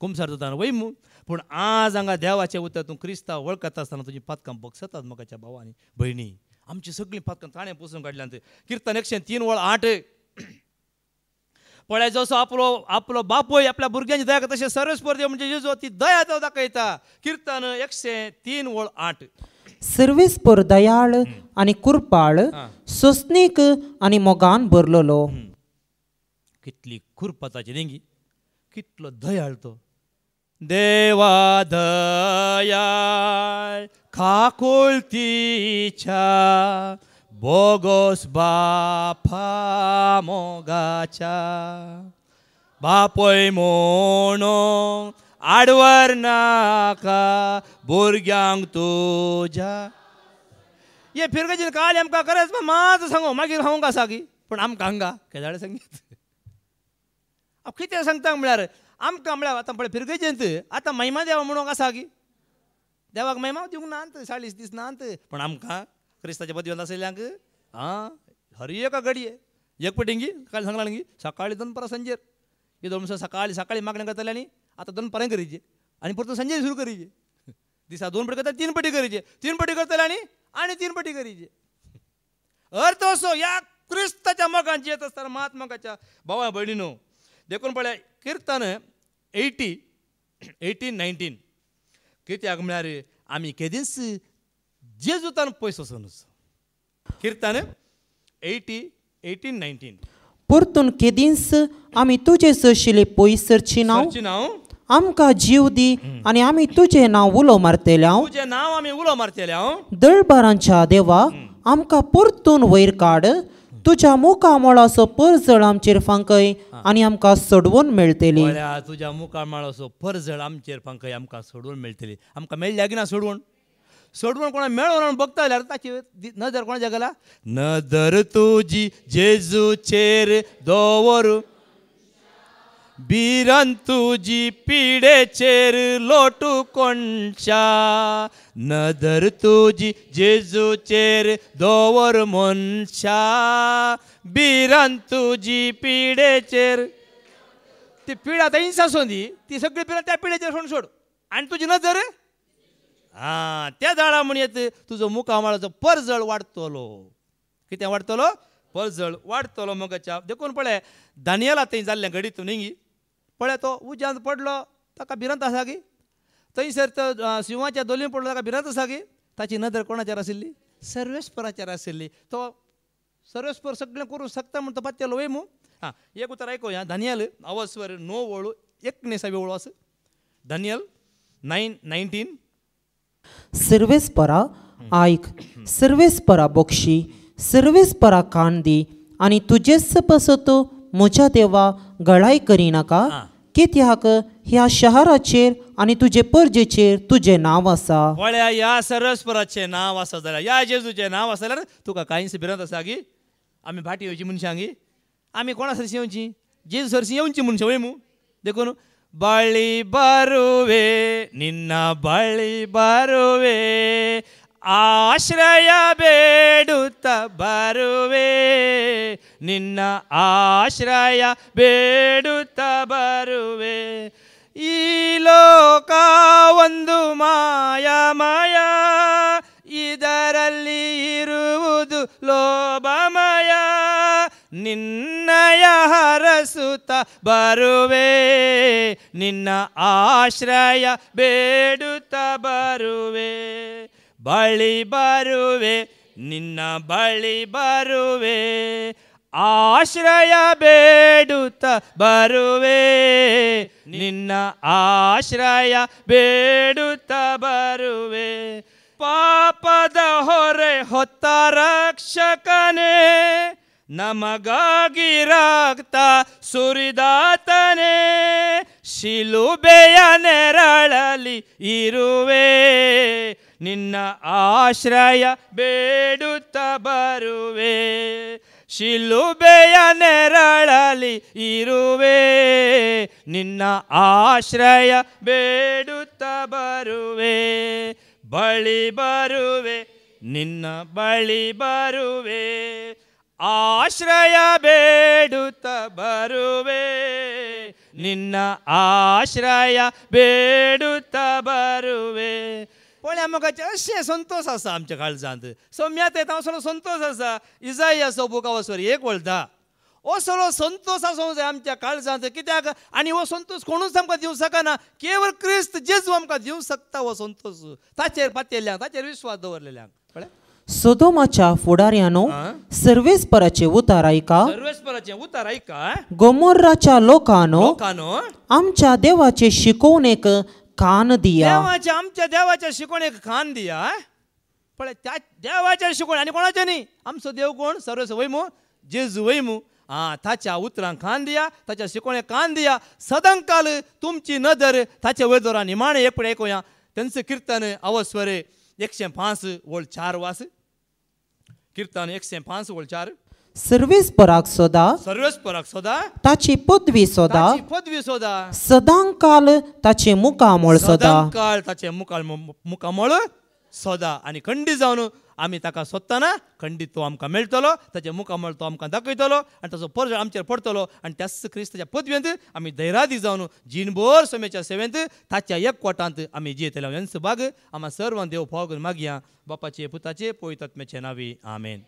कुमसार जाता वय मू पूण आज हांगा देवाचें उतर तूं क्रिस्तांव वळखता आसतना तुजी पातकां बक्षतात म्हाकाच्या भावांनी भयणी आमची सगळीं पातकां ताणें पुसून काडल्यान कीर्तन 103:8 पळय जसो आपलो बापूय आपल्या भुरग्यांची दया करता तशें सर्वेस्पर म्हणजे जेजू ती दया तो दाखयता कीर्तन 103:8 सर्वेस्पर दयाळ आनी कुरपाळ सोसणीक आनी मोगान भरलेलो कितली खुरपा ताची देंगी कितलो दयाळ तो देवा दयाळ खाकुळतीच्या बोगोस बापा मोगाच्या बापोय म्हणो आडवर नाका भुरग्यांक तुज्या हे फिरगेची काल आमकां खरेंच मात सांगो मागीर हांव सागी पूण आमकां हांगा केदाळे संगीत कितें सांगता म्हळ्यार आमकां म्हळ्यार आतां पळय फिरगेचेंत आतां महिमा देवा म्हणून आसा गी देवाक महिमा दिवंक नात 40 दीस नात पण आमकां क्रिस्ताच्या पदव्यान आसलेल्यांक हर एका घडये एक पटींगी काल सांगला न्ही सकाळी 2 परां संजेर हे दोन सकाळी सकाळी मागणें करताले आनी आतां 2 परां करीचे आनी परतून संजे सुरू करीचे दिसा 2 पटी करता 3 पटी करीचे 3 पटी करताले आनी 3 पटी करीचे अर्थ असो ह्या क्रिस्ताच्या मोगांची येत आसतना महात्मकाच्या भावा भयणीनो देखून पळय किर्तन 18:19 कित्याक म्हळ्यार आमी केदींच जेजूतान पयस वचूनच किर्तन 18:19 परतून केदींच आमी तुजे सरशिले पयस सरची नांव आमकां जीव दी आनी आमी तुजें नांव उलो मारतले तुजें नांव आमी उलो मारतले दळबारांच्या देवा आमकां परतून वयर काड तुज्या मुखामळाचो परजळ आमचेर फांकय आनी आमकां सोडवून मेळटली तुज्या मुखामळाचो परजळ आमचेर फांकय आमकां सोडवून मेळटली आमकां मेळ्ळ्या की ना सोडवून कोणा मेळोन बघता जाल्यार ताची नदर कोणाच्या गेला नदर तुजी जेजूचेर दवर बिरान तुजी पिडेचेर लोटू कोणच्या नदर तुजी जेजूचेर दवर मनशा बिरान तुजी पिडेचेर ती पीड आतां इंच आसूं दी ती सगळी पिडां त्या पिडेचेर सोड आनी तुजी नदर त्या झाडा म्हण येत तुजो मुखामळाचो परजळ वाडटलो कितें वाडटलो परजळ वाडटलो मोगाच्या देखून पळय दानियेला थंय जाल्लें घडीत न्ही पळय तो उज्यांत पडलो ताका भिरांत आसा गी थंयसर तो शिवाच्या दोलीन पडलो ताका भिरांत आसा गी ताची नदर कोणाचेर आशिल्ली सर्वेस्पराचेर आशिल्ली तो सर्वेस्पर सगळें करूं शकता म्हण तो पातयलो वय मू एक उतर आयकुया दानियल अवस्वर 9 वळू 19 वळू आसा दानियल 9:19 सर्वेस्परा आयक सर्वेस्परा बक्षी सर्वेस्परा कान दी आनी तुजेच पसत म्हज्या देवा गळाय करिनाका कित्याक ह्या शहराचेर आनी तुजे परजेचेर तुजें नांव आसा वळ्या ह्या सर्वेस्पराचें नांव आसा जाल्यार ह्या जेजूचें नांव आसा जाल्यार तुका कांयच भिरांत आसा गी आमी भाटी येवची मनशां गी आमी कोणा सरशी येवची जेजू सरशी येवची मनशां वय मू देखून बळी बरुवे निन्ना बळी बरुवे आश्रय ಬೇಡುತ್ತ ಬರುವೆ ನಿನ್ನ ಆಶ್ರಯ ಬೇಡುತ್ತ ಬರುವೆ ಈ ಲೋಕ ಒಂದು ಮಾಯಮಯ ಇದರಲ್ಲಿ ಇರುವುದು ಲೋಭಮಯ ನಿನ್ನಯ ಹರಸುತ್ತ ಬರುವೆ ನಿನ್ನ ಆಶ್ರಯ ಬೇಡುತ್ತ ಬರುವೆ ಬಳಿ ಬರುವೆ ನಿನ್ನ ಬಳಿ ಬರುವೆ ಆಶ್ರಯ ಬೇಡುತ್ತ ಬರುವೆ ನಿನ್ನ ಆಶ್ರಯ ಬೇಡುತ್ತ ಬರುವೆ ಪಾಪದ ಹೊರೆ ಹೊತ್ತ ರಕ್ಷಕನೇ ನಮಗಾಗಿ ರಕ್ತ ಸುರಿದಾತನೇ ಶಿಲುಬೆಯ ನೆರಳಲಿ ಇರುವೆ ನಿನ್ನ ಆಶ್ರಯ ಬೇಡುತ್ತ ಬರುವೆ ಶಿಲುಬೆಯ ನೆರಳಲಿ ಇರುವೆ ನಿನ್ನ ಆಶ್ರಯ ಬೇಡುತ್ತ ಬರುವೆ ಬಳಿ ಬರುವೆ ನಿನ್ನ ಬಳಿ ಬರುವೆ ಆಶ್ರಯ ಬೇಡುತ್ತ ಬರುವೆ ನಿನ್ನ ಆಶ್ರಯ ಬೇಡುತ್ತ ಬರುವೆ पण आमकां अशें संतोश आसा आमच्या काळजांत सोम्यात येता असलो संतोष आसा इजायाचो बुकावसर एक वळटा असलो संतोष आसूंक जाय आमच्या काळजांत कित्याक आनी हो संतोष कोणूच आमकां दिवंक शकना केवळ क्रिस्त जेजू आमकां दिवंक शकता हो संतोष ताचेर पातयल्ल्यांक ताचेर विश्वास दवरलेल्यांक कळ्ळें सोदोमाच्या फुडाऱ्यानो सर्वेस्पराचे उतार ऐका सर्वेस्पराचे उतार ऐका गोमोर्राच्या लोकांनो आमच्या देवाचे शिकवणेक कान दिया आमच्या देवाच्या शिकवणेक कान दिया पण त्या देवाच्या शिकवण आनी कोणाचे न्ही आमचो देव कोण सर्वेस्व वयमू जेजू वयमू ताच्या उतरांक कान दिया ताच्या शिकवणेक कान दिया सदांकाल तुमची नदर ताचे वयर दवरा निमाणे एक फुडें आयकुया तेंचें किर्तन अवस्वर 105 वळ 4 वास किर्तन 105 वळ 4 सर्वेस्पराक सोदा सर्वेस्पराक सोदा ताची पदवी सोदा ताची पदवी सोदा सदांकाल ताचे मुखामळ सोदा सदांकाळ ताचे मुखामळ सोदा आनी खंडीत जावन आमी ताका सोदतना खंडीत तो आमकां मेळटलो ताचे मुखामळ तो आमकां दाखयतलो आनी ताचो परजो आमचेर पडटलो आनी त्याच क्रिस्ताच्या पदवेंत आमी धैर्यादी जावन जीणभर समेच्या सेवेंत ताच्या एकवटांत आमी जियेतले हेंच भाग आम्हा सर्वांक देव फावो करून मागया बापाचे पुताचे पवित्र आत्म्याचे नांवे आमेन.